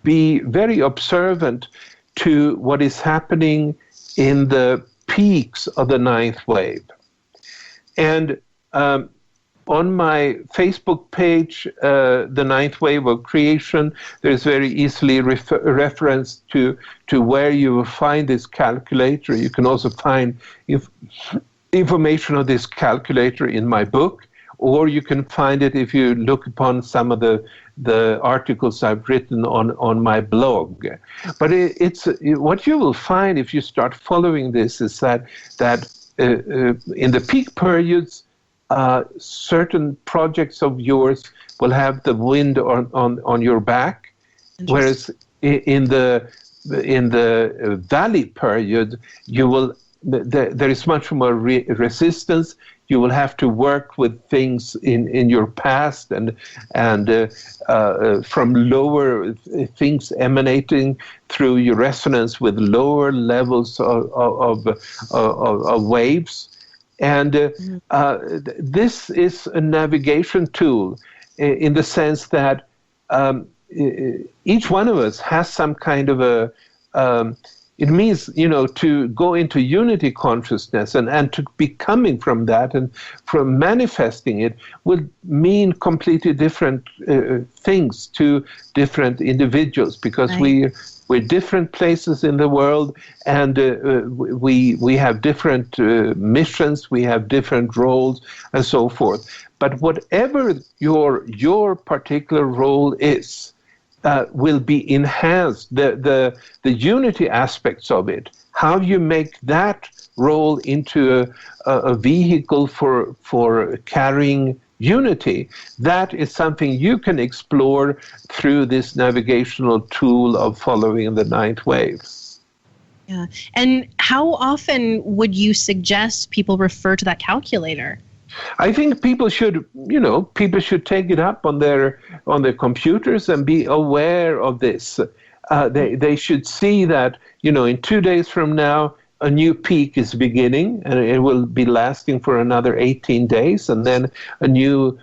be very observant to what is happening in the peaks of the ninth wave. And on my Facebook page, The Ninth Wave of Creation, there's very easily reference to where you will find this calculator. You can also find information on this calculator in my book, or you can find it if you look upon some of the articles I've written on my blog. But it's what you will find if you start following this is that in the peak periods, certain projects of yours will have the wind on your back, whereas in the valley period, there is much more resistance. You will have to work with things in your past and from lower things emanating through your resonance with lower levels of waves. And this is a navigation tool in the sense that each one of us has some kind of it means, to go into unity consciousness and to be coming from that and from manifesting it will mean completely different things to different individuals, because we're different places in the world, and we have different missions, we have different roles, and so forth. But whatever your particular role is, will be enhanced. The unity aspects of it, how you make that role into a vehicle for carrying unity, that is something you can explore through this navigational tool of following the ninth wave. Yeah. And how often would you suggest people refer to that calculator? I think people should take it up on their computers and be aware of this. They should see that, in 2 days from now, a new peak is beginning, and it will be lasting for another 18 days, and then a new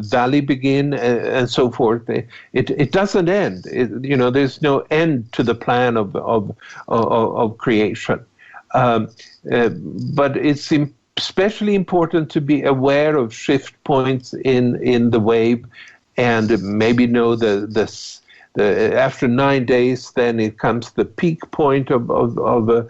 valley begin, and so forth. It doesn't end. There's no end to the plan of creation. But it's especially important to be aware of shift points in the wave, and maybe know the after 9 days, then it comes the peak point of the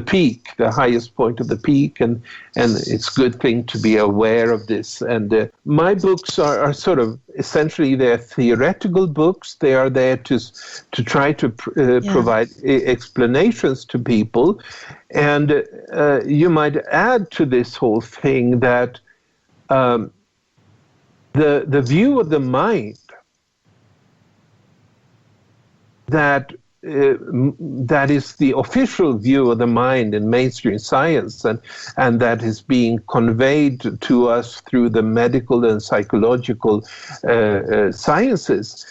peak, the highest point of the peak, and it's a good thing to be aware of this. And my books are sort of essentially they're theoretical books. They are there to try to provide explanations to people, and you might add to this whole thing that the view of the mind that is the official view of the mind in mainstream science, and that is being conveyed to us through the medical and psychological sciences,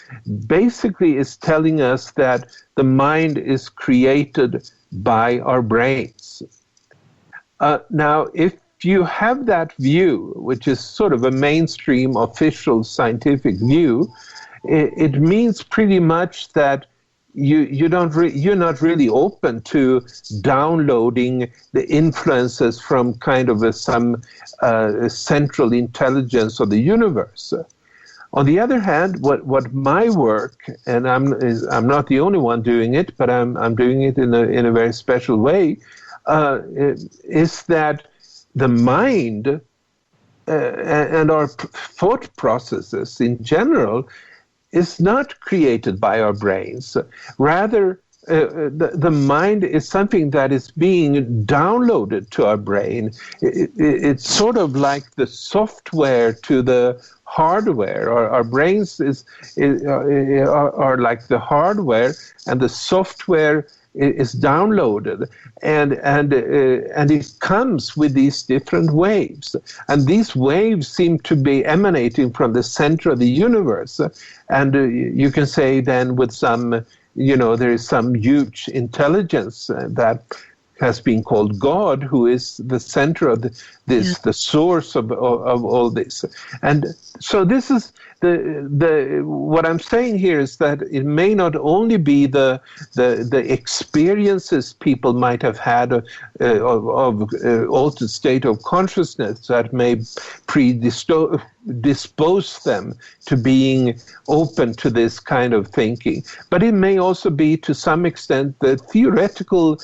basically is telling us that the mind is created by our brains. Now, if you have that view, which is sort of a mainstream official scientific view, it means pretty much that you're not really open to downloading the influences from kind of some central intelligence of the universe. On the other hand, what my work, and I'm not the only one doing it, but I'm doing it in a very special way, is that the mind and our thought processes in general is not created by our brains. Rather, the mind is something that is being downloaded to our brain. It's sort of like the software to the hardware. Our brains are like the hardware, and the software is downloaded, and it comes with these different waves, and these waves seem to be emanating from the center of the universe, and you can say then with some, there is some huge intelligence that has been called God, who is the center of the source of all this. And so this is what I'm saying here is that it may not only be the experiences people might have had of altered state of consciousness that may dispose them to being open to this kind of thinking, but it may also be to some extent the theoretical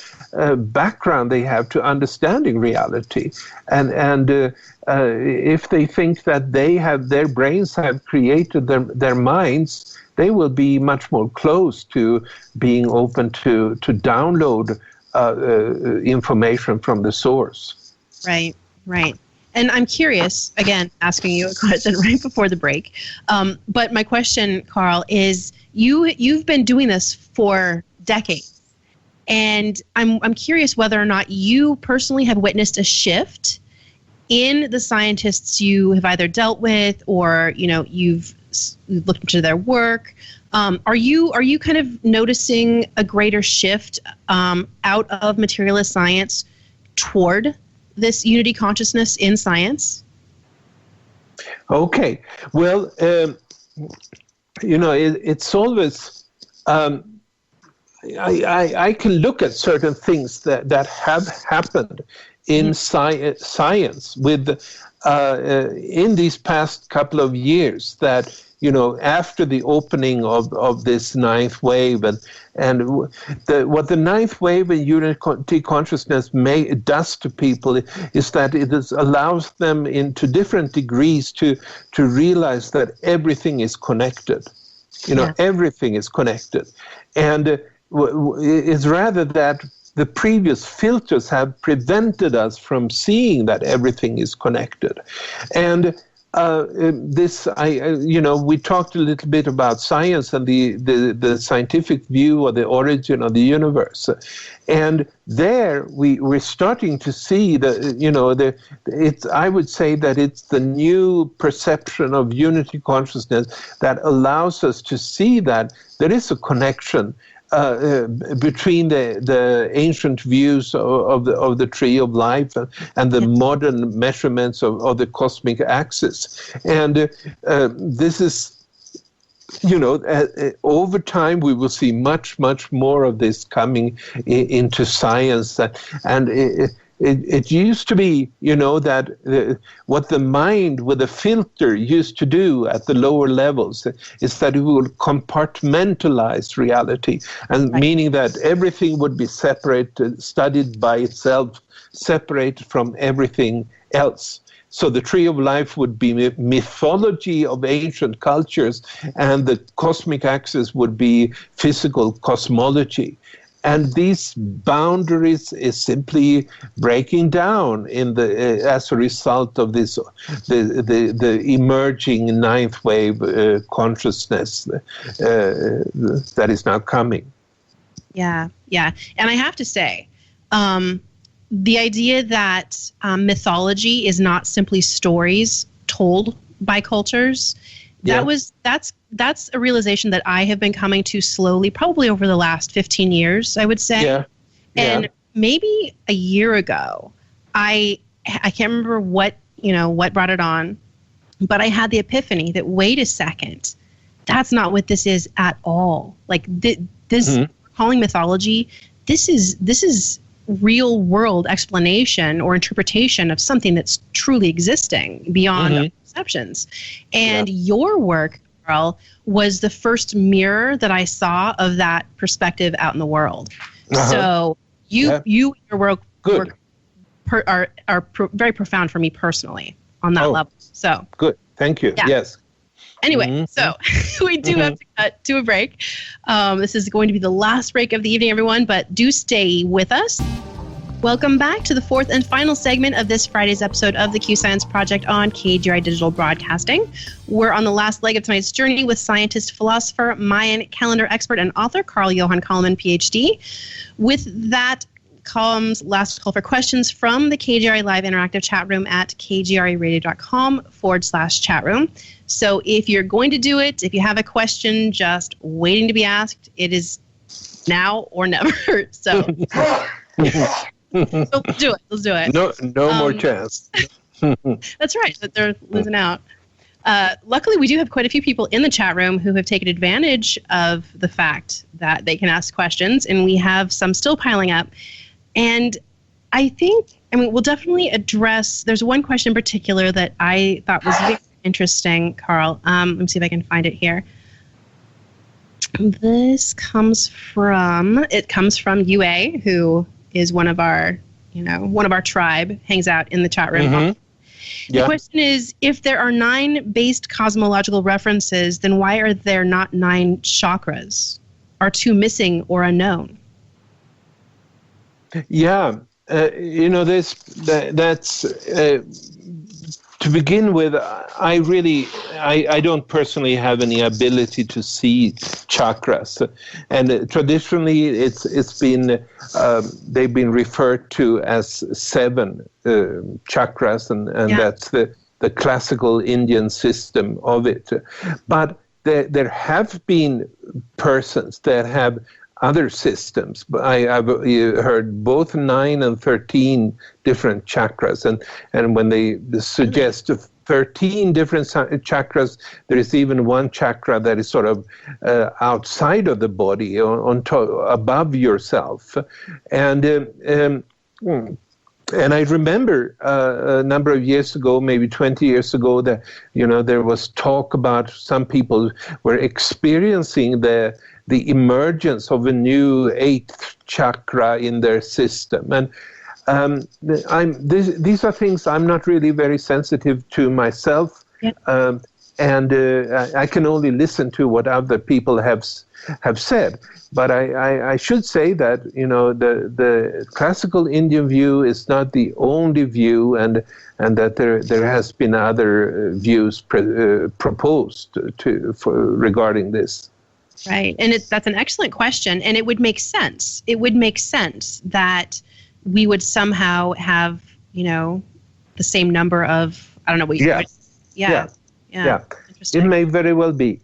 background they have to understanding reality, and if they think that their brains have created their minds, they will be much more close to being open to download information from the source. Right. And I'm curious, again, asking you a question right before the break. But my question, Carl, is you've been doing this for decades. And I'm curious whether or not you personally have witnessed a shift in the scientists you have either dealt with or, you've looked into their work. Are you kind of noticing a greater shift out of materialist science toward this unity consciousness in science? Okay. Well, it's always, I can look at certain things that have happened in science with in these past couple of years that, after the opening of this ninth wave and what the ninth wave in unity consciousness does to people is that it allows them into different degrees to realize that everything is connected. Everything is connected. And it's rather that the previous filters have prevented us from seeing that everything is connected. And we talked a little bit about science and the scientific view of the origin of the universe, and there we're starting to see I would say that it's the new perception of unity consciousness that allows us to see that there is a connection between the ancient views of the tree of life and the modern measurements of the cosmic axis. And this is, over time we will see much, much more of this coming into science. And it used to be, that what the mind with a filter used to do at the lower levels is that it would compartmentalize reality, and meaning that everything would be separated, studied by itself, separated from everything else. So the tree of life would be mythology of ancient cultures, and the cosmic axis would be physical cosmology. And these boundaries is simply breaking down as a result of this, the emerging ninth wave consciousness that is now coming. Yeah. And I have to say, the idea that mythology is not simply stories told by cultures, that's a realization that I have been coming to slowly, probably over the last 15 years, I would say. Yeah. And maybe a year ago, I can't remember what brought it on, but I had the epiphany that, wait a second, that's not what this is at all. Like this calling mythology, this is real world explanation or interpretation of something that's truly existing beyond our perceptions. And your work, Carl, was the first mirror that I saw of that perspective out in the world. So your work are very profound for me personally on that level. So good. Thank you. Yes. Anyway, so we do have to cut to a break. This is going to be the last break of the evening, everyone, but do stay with us. Welcome back to the fourth and final segment of this Friday's episode of the Q Science Project on KGRI Digital Broadcasting. We're on the last leg of tonight's journey with scientist, philosopher, Mayan calendar expert, and author Carl Johan Calleman, PhD. With that comes last call for questions from the KGRI Live Interactive Chat Room at kgriradio.com/chat room. So if you're going to do it, if you have a question just waiting to be asked, it is now or never. So So let's do it. Let's do it. No more chance. That's right. That they're losing out. Luckily, we do have quite a few people in the chat room who have taken advantage of the fact that they can ask questions, and we have some still piling up. And we'll definitely address, there's one question in particular that I thought was very interesting, Carl. Let me see if I can find it here. This comes from UA, who is one of our tribe, hangs out in the chat room. Mm-hmm. The question is, if there are 9 based cosmological references, then why are there not 9 chakras? Are 2 missing or unknown? Yeah, that's to begin with. I don't personally have any ability to see chakras, and traditionally it's been they've been referred to as 7 chakras, and that's the classical Indian system of it. But there have been persons that have other systems. I've heard both 9 and 13 different chakras, and when they suggest 13 different chakras, there is even one chakra that is sort of outside of the body, on top, above yourself, and I remember a number of years ago, maybe 20 years ago, that there was talk about some people were experiencing the emergence of a new 8th chakra in their system. And these are things I'm not really very sensitive to myself. Yeah. And I can only listen to what other people have said. But I should say that the classical Indian view is not the only view, and that there has been other views proposed regarding this. Right, and that's an excellent question, and it would make sense. It would make sense that we would somehow have the same number of, I don't know what you would. Yeah. It may very well be.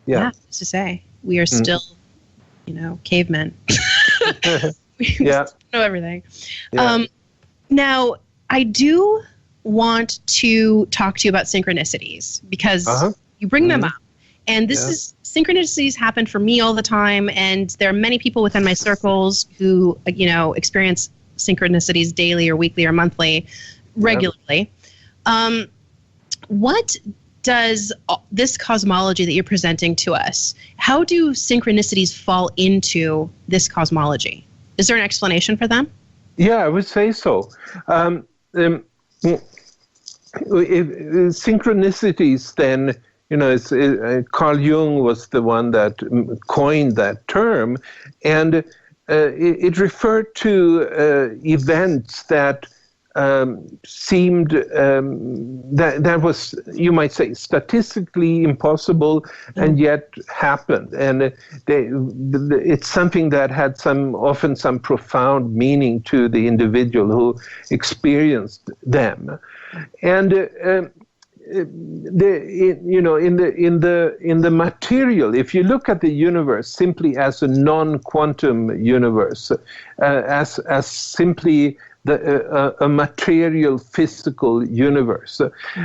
Yeah. To say we are still, cavemen. We know everything. Yeah. Now, I do want to talk to you about synchronicities because you bring them up, and synchronicities happen for me all the time, and there are many people within my circles who experience synchronicities daily or weekly or monthly, regularly. What does this cosmology that you're presenting to us, how do synchronicities fall into this cosmology? Is there an explanation for them? Yeah, I would say so. Synchronicities then, Carl Jung was the one that coined that term, and it referred to events that seemed that was, you might say, statistically impossible, and yet happened. And it's something that had often some profound meaning to the individual who experienced them. And in the material, if you look at the universe simply as a non-quantum universe, as simply a material, physical universe,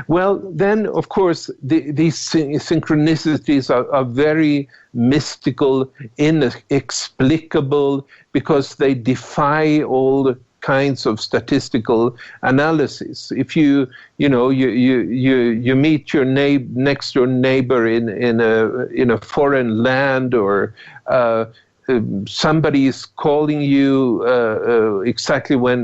well, then, of course, these synchronicities are very mystical, inexplicable, because they defy all kinds of statistical analysis. If you meet your next door neighbor in a foreign land, or somebody is calling you exactly when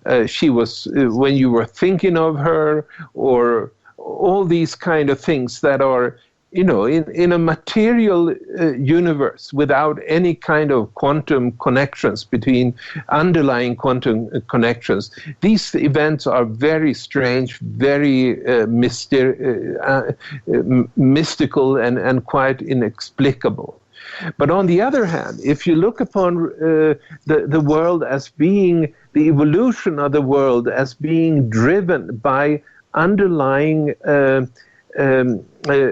you were thinking of her, or all these kind of things that are in a material universe without any kind of quantum connections between underlying quantum connections. These events are very strange, very mystical, and quite inexplicable. But on the other hand, if you look upon the world as being, the evolution of the world as being driven by underlying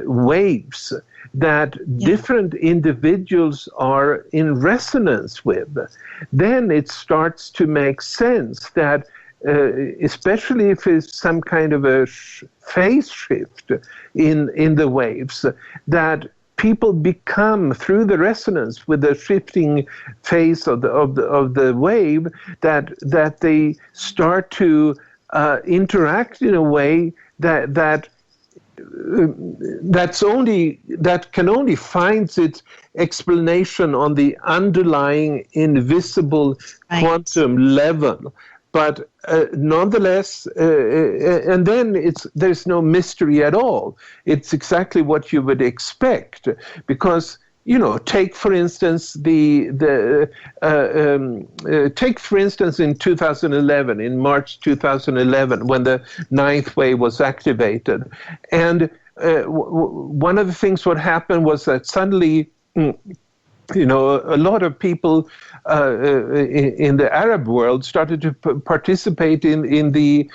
waves, that different individuals are in resonance with, then it starts to make sense that, especially if it's some kind of a phase shift in the waves, that people become, through the resonance with the shifting phase of the wave, that they start to interact in a way that can only find its explanation on the underlying invisible quantum level. But nonetheless, and then there's no mystery at all. It's exactly what you would expect, because take for instance take for instance in 2011, in March 2011, when the ninth wave was activated, and one of the things what happened was that suddenly, a lot of people in the Arab world started to participate in the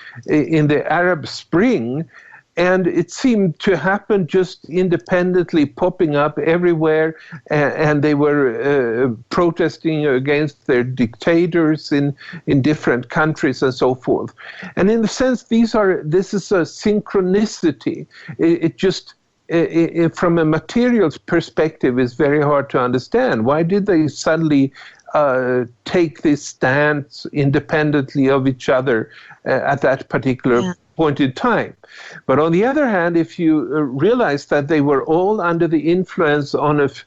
Arab Spring, and it seemed to happen just independently, popping up everywhere, and they were protesting against their dictators in different countries and so forth. And in a sense, this is a synchronicity. It just from a materials perspective, is very hard to understand. Why did they suddenly take this stance independently of each other at that particular point in time? But on the other hand, if you realize that they were all under the influence of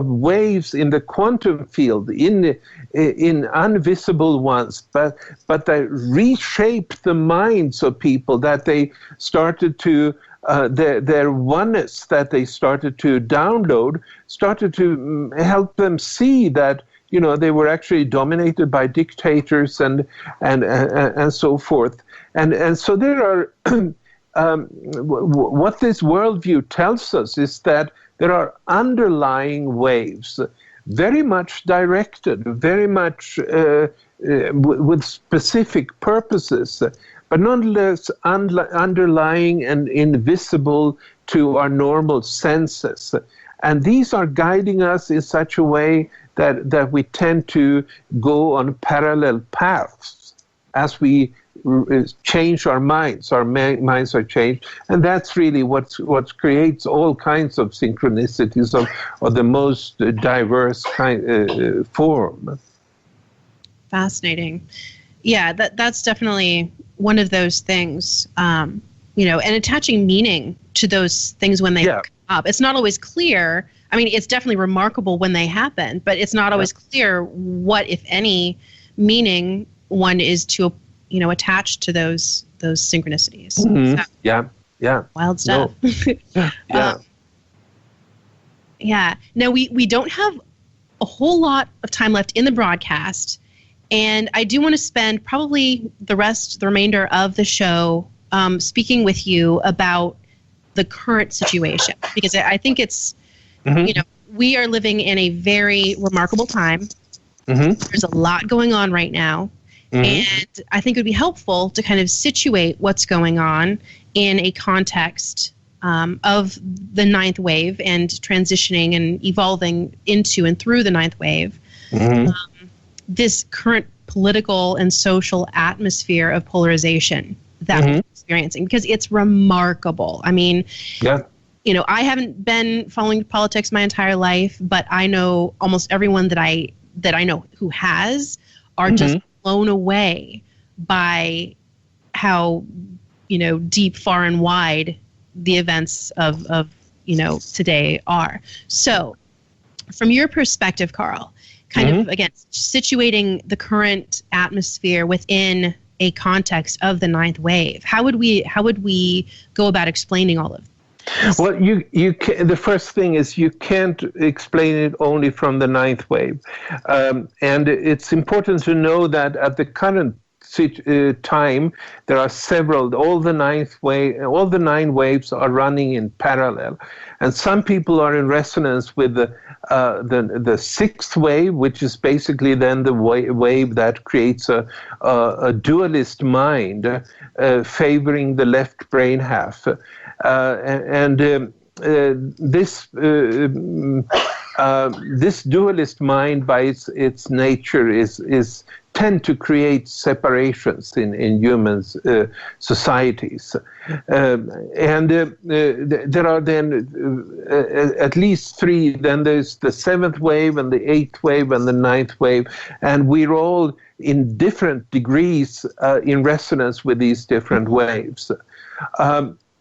waves in the quantum field, in invisible ones, but they reshaped the minds of people, that they started to their oneness that they started to download started to help them see that they were actually dominated by dictators and so forth, and so there are what this worldview tells us is that there are underlying waves, very much directed, very much with specific purposes, but nonetheless underlying and invisible to our normal senses. And these are guiding us in such a way that we tend to go on parallel paths as we change our minds. Our minds are changed, and that's really what creates all kinds of synchronicities of the most diverse form. Fascinating. Yeah, that's definitely one of those things, and attaching meaning to those things when they come up. It's not always clear. I mean, it's definitely remarkable when they happen, but it's not always clear what, if any, meaning one is to, attach to those synchronicities. Mm-hmm. So, yeah. Wild stuff. No. Yeah. Now, we don't have a whole lot of time left in the broadcast, and I do want to spend probably the remainder of the show speaking with you about the current situation, because I think it's, we are living in a very remarkable time. Mm-hmm. There's a lot going on right now. Mm-hmm. And I think it would be helpful to kind of situate what's going on in a context of the ninth wave and transitioning and evolving into and through the ninth wave. Mm-hmm. This current political and social atmosphere of polarization that we're experiencing, because it's remarkable. I mean, I haven't been following politics my entire life, but I know almost everyone that I know who has are just blown away by how, deep, far and wide the events of today are. So from your perspective, Carl, kind of, again, situating the current atmosphere within a context of the ninth wave, how would we go about explaining all of this? Well, you can, the first thing is you can't explain it only from the ninth wave, and it's important to know that at the current time there are several. All the nine waves are running in parallel, and some people are in resonance with the sixth wave, which is basically then the wave that creates a dualist mind, favoring the left brain half. And this dualist mind, by its nature, is tend to create separations in humans' societies, and there are then at least three. Then there's the seventh wave, and the eighth wave, and the ninth wave, and we're all in different degrees in resonance with these different waves.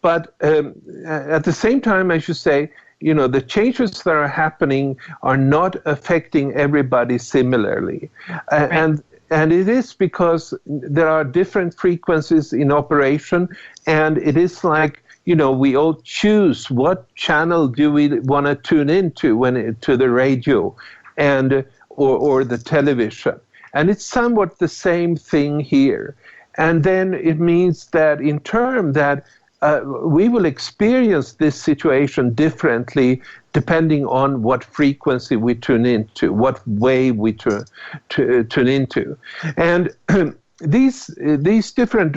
But at the same time, I should say, the changes that are happening are not affecting everybody similarly. Right. And it is because there are different frequencies in operation, and it is like, we all choose what channel do we want to tune into to the radio and or the television. And it's somewhat the same thing here. And then it means that in turn that we will experience this situation differently depending on what frequency we tune into, what wave we tune into. And these different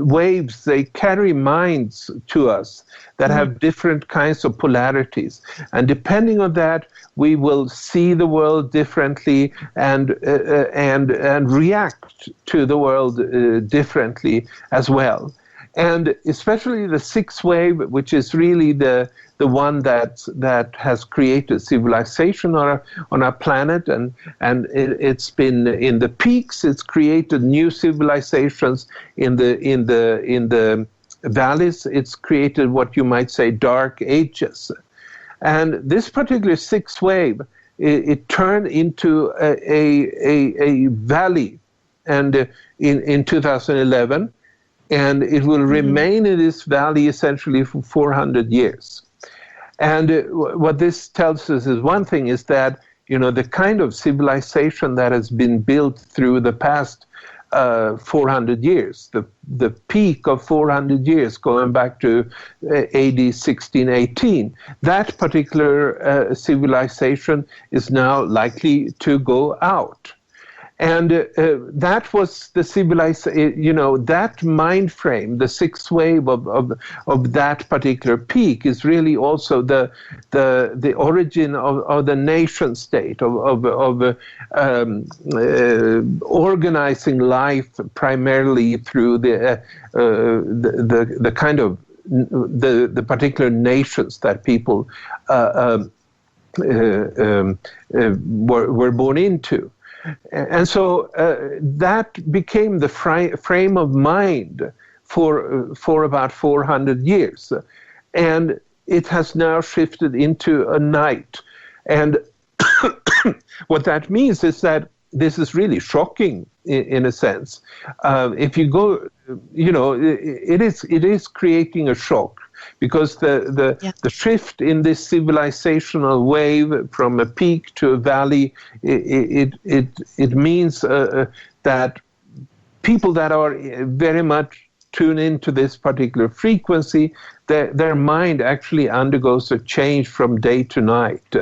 waves, they carry minds to us that have different kinds of polarities. And depending on that, we will see the world differently and react to the world differently as well. And especially the sixth wave, which is really the one that has created civilization on our planet, and it's been in the peaks. It's created new civilizations in the valleys. It's created what you might say dark ages. And this particular sixth wave, it turned into a valley, and in 2011. And it will remain in this valley essentially for 400 years. And what this tells us is one thing is that, the kind of civilization that has been built through the past 400 years, the peak of 400 years going back to AD 1618, that particular civilization is now likely to go out. And that was the civilization, that mind frame, the sixth wave of that particular peak is really also the origin of the nation state, of organizing life primarily through the kind of the particular nations that people were born into. And so that became the frame of mind for about 400 years. And it has now shifted into a night. And what that means is that this is really shocking in a sense. If you go, it is creating a shock. Because the shift in this civilizational wave from a peak to a valley, it means that people that are very much tuned into this particular frequency, their mind actually undergoes a change from day to night.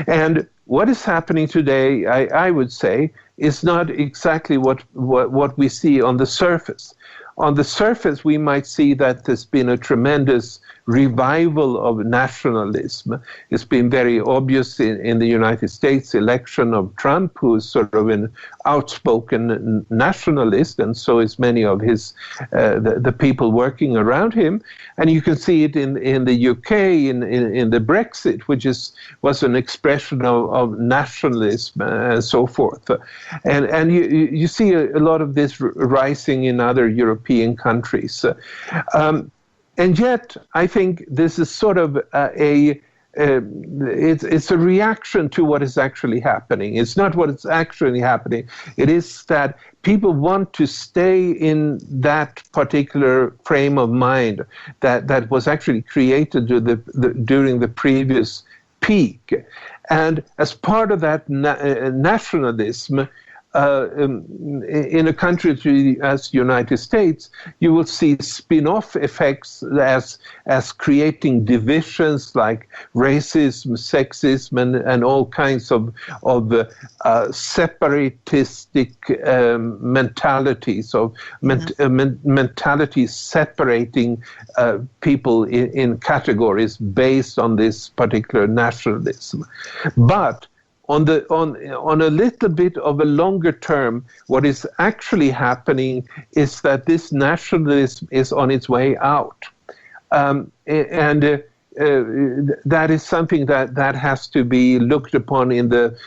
And what is happening today, I would say, is not exactly what we see on the surface. On the surface, we might see that there's been a tremendous revival of nationalism. It's been very obvious in the United States election of Trump, who is sort of an outspoken nationalist, and so is many of his the people working around him. And you can see it in the UK in the Brexit, which was an expression of nationalism and so forth. And you see a lot of this rising in other European countries. And yet, I think this is sort of it's a reaction to what is actually happening. It's not what is actually happening. It is that people want to stay in that particular frame of mind that was actually created during the previous peak. And as part of that nationalism, in a country as the United States, you will see spin-off effects as creating divisions like racism, sexism, and all kinds of separatistic mentalities, of mentalities separating people in categories based on this particular nationalism. But on a little bit of a longer term, what is actually happening is that this nationalism is on its way out. That is something that has to be looked upon in the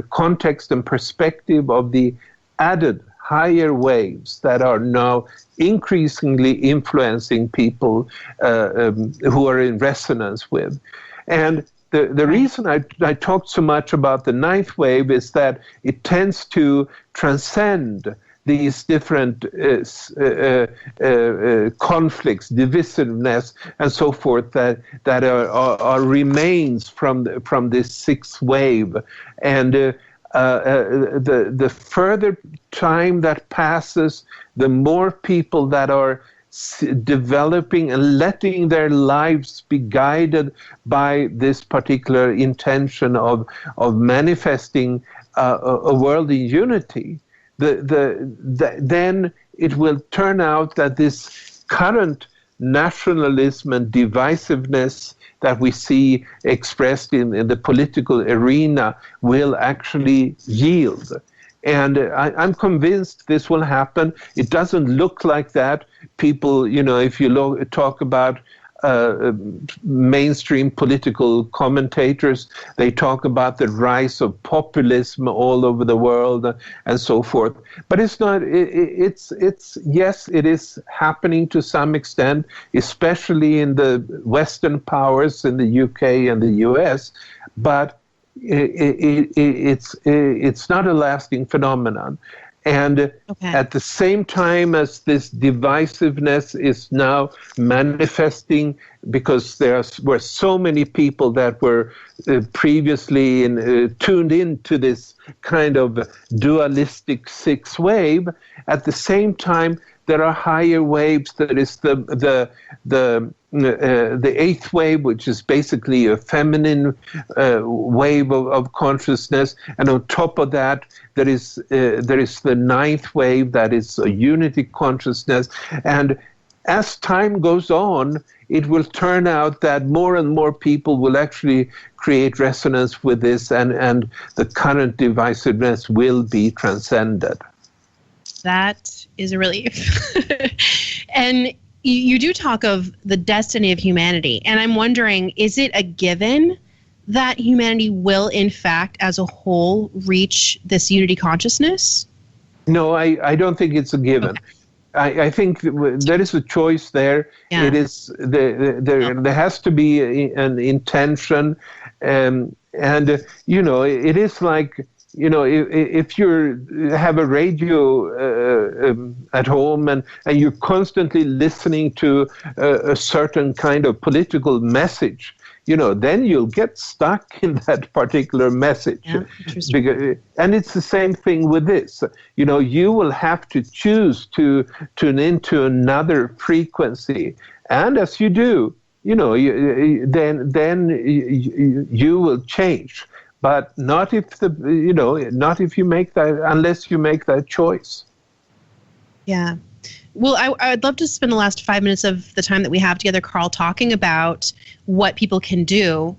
context and perspective of the added higher waves that are now increasingly influencing people who are in resonance with. And the reason I talked so much about the ninth wave is that it tends to transcend these different conflicts, divisiveness, and so forth that are remains from this sixth wave. And the further time that passes, the more people that are developing and letting their lives be guided by this particular intention of manifesting a world in unity, then it will turn out that this current nationalism and divisiveness that we see expressed in the political arena will actually yield. And I'm convinced this will happen. It doesn't look like that. People, if you talk about mainstream political commentators, they talk about the rise of populism all over the world and so forth. But it's not. Yes, it is happening to some extent, especially in the Western powers in the UK and the US. But it's not a lasting phenomenon. And at the same time as this divisiveness is now manifesting, because there were so many people that were previously tuned into this kind of dualistic sixth wave, at the same time there are higher waves. There is the eighth wave, which is basically a feminine wave of consciousness, and on top of that, there is the ninth wave, that is a unity consciousness. And as time goes on, it will turn out that more and more people will actually create resonance with this, and the current divisiveness will be transcended. That is a relief. And you do talk of the destiny of humanity, and I'm wondering, is it a given that humanity will, in fact, as a whole, reach this unity consciousness? No, I don't think it's a given. Okay. I think there is a choice there. Yeah. It is there has to be an intention, and it is like, if you have a radio at home and you're constantly listening to a certain kind of political message, then you'll get stuck in that particular message. Yeah, and it's the same thing with this. You will have to choose to tune into another frequency. And as you do, then you will change. But not if you make that, unless you make that choice. Yeah. Well, I'd love to spend the last 5 minutes of the time that we have together, Carl, talking about what people can do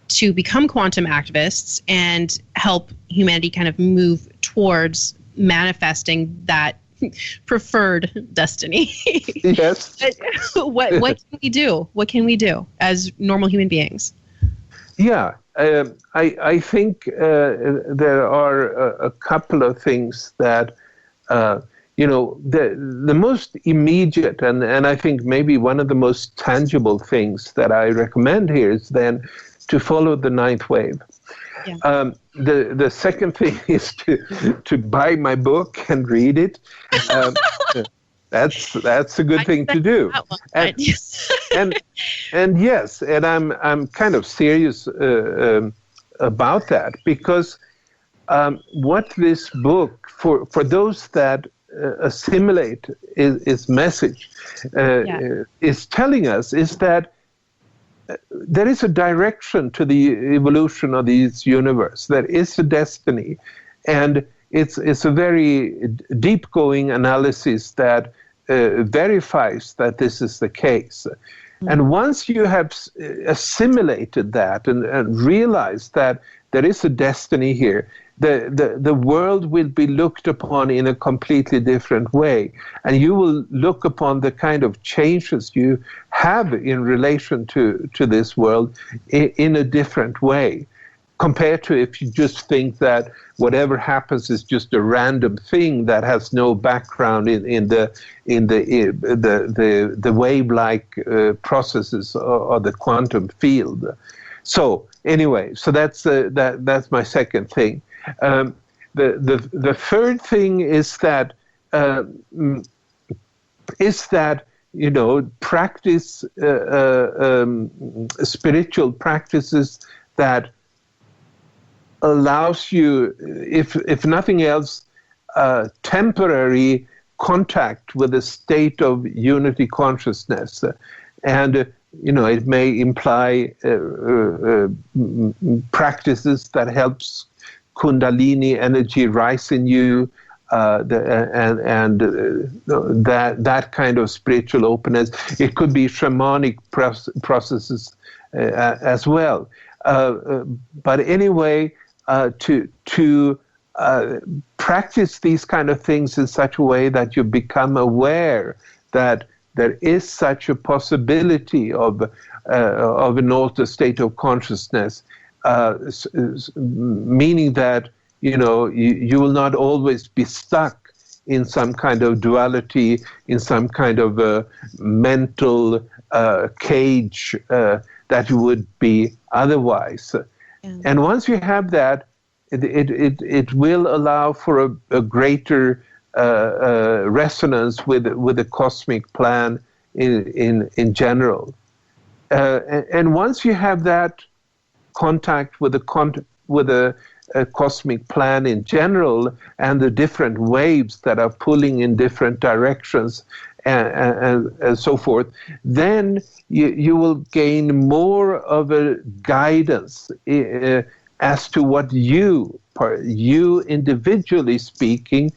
to become quantum activists and help humanity kind of move towards manifesting that preferred destiny. Yes. What can we do? What can we do as normal human beings? Yeah. I think there are a couple of things that, the most immediate and I think maybe one of the most tangible things that I recommend here is then to follow the ninth wave. Yeah. The second thing is to buy my book and read it. That's a good thing to do. And yes, and I'm kind of serious about that, because what this book, for those that assimilate its message, is telling us is that there is a direction to the evolution of this universe. There is a destiny, and it's a very deep-going analysis that verifies that this is the case. And once you have assimilated that and realized that there is a destiny here, the world will be looked upon in a completely different way. And you will look upon the kind of changes you have in relation to this world in a different way, compared to if you just think that whatever happens is just a random thing that has no background in the wave-like processes of the quantum field. So anyway, so that's my second thing. The third thing is that practice spiritual practices that allows you, if nothing else, temporary contact with a state of unity consciousness. And it may imply practices that helps Kundalini energy rise in you, that kind of spiritual openness. It could be shamanic processes as well. But anyway, to practice these kind of things in such a way that you become aware that there is such a possibility of an altered state of consciousness, meaning that you will not always be stuck in some kind of duality, in some kind of mental cage that you would be otherwise. Yeah. And once you have that, it will allow for a greater resonance with the cosmic plan in general. And once you have that contact with the cosmic plan in general, and the different waves that are pulling in different directions and so forth, then you will gain more of a guidance as to what you individually speaking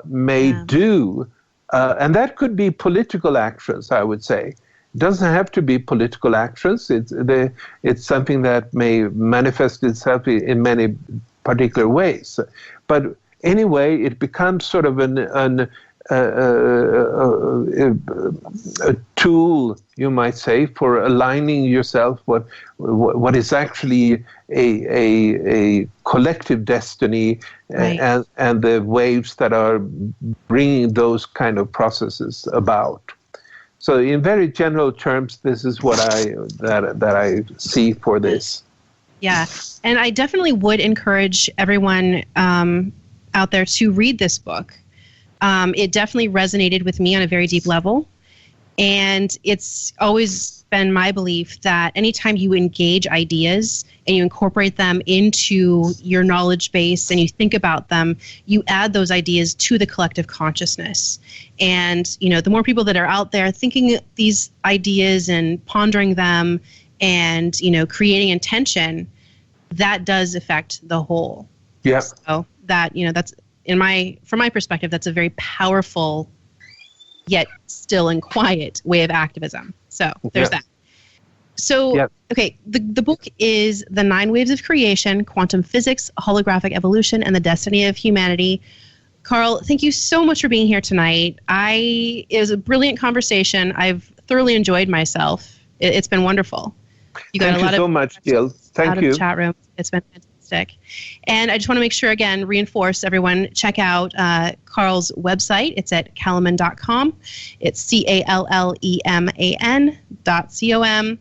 may do. And that could be political actions, I would say. It doesn't have to be political actions. It's something that may manifest itself in many particular ways. But anyway, it becomes sort of a tool, you might say, for aligning yourself what is actually a collective destiny, right, and the waves that are bringing those kind of processes about. So in very general terms, this is what I see for this. Yeah, and I definitely would encourage everyone out there to read this book. It definitely resonated with me on a very deep level. And it's always been my belief that anytime you engage ideas and you incorporate them into your knowledge base and you think about them, you add those ideas to the collective consciousness. And, the more people that are out there thinking these ideas and pondering them and, creating intention, that does affect the whole. Yeah. So that, that's from my perspective, that's a very powerful yet still in quiet way of activism. So there's that. So, okay, the book is The 9 Waves of Creation, Quantum Physics, Holographic Evolution, and the Destiny of Humanity. Carl, thank you so much for being here tonight. It was a brilliant conversation. I've thoroughly enjoyed myself. It's been wonderful. Thank you so much, Jill. Thank you. Out of the chat room. It's been fantastic. And I just want to make sure, again, reinforce everyone, check out Carl's website. It's at Calleman.com. It's CALLEMAN.com.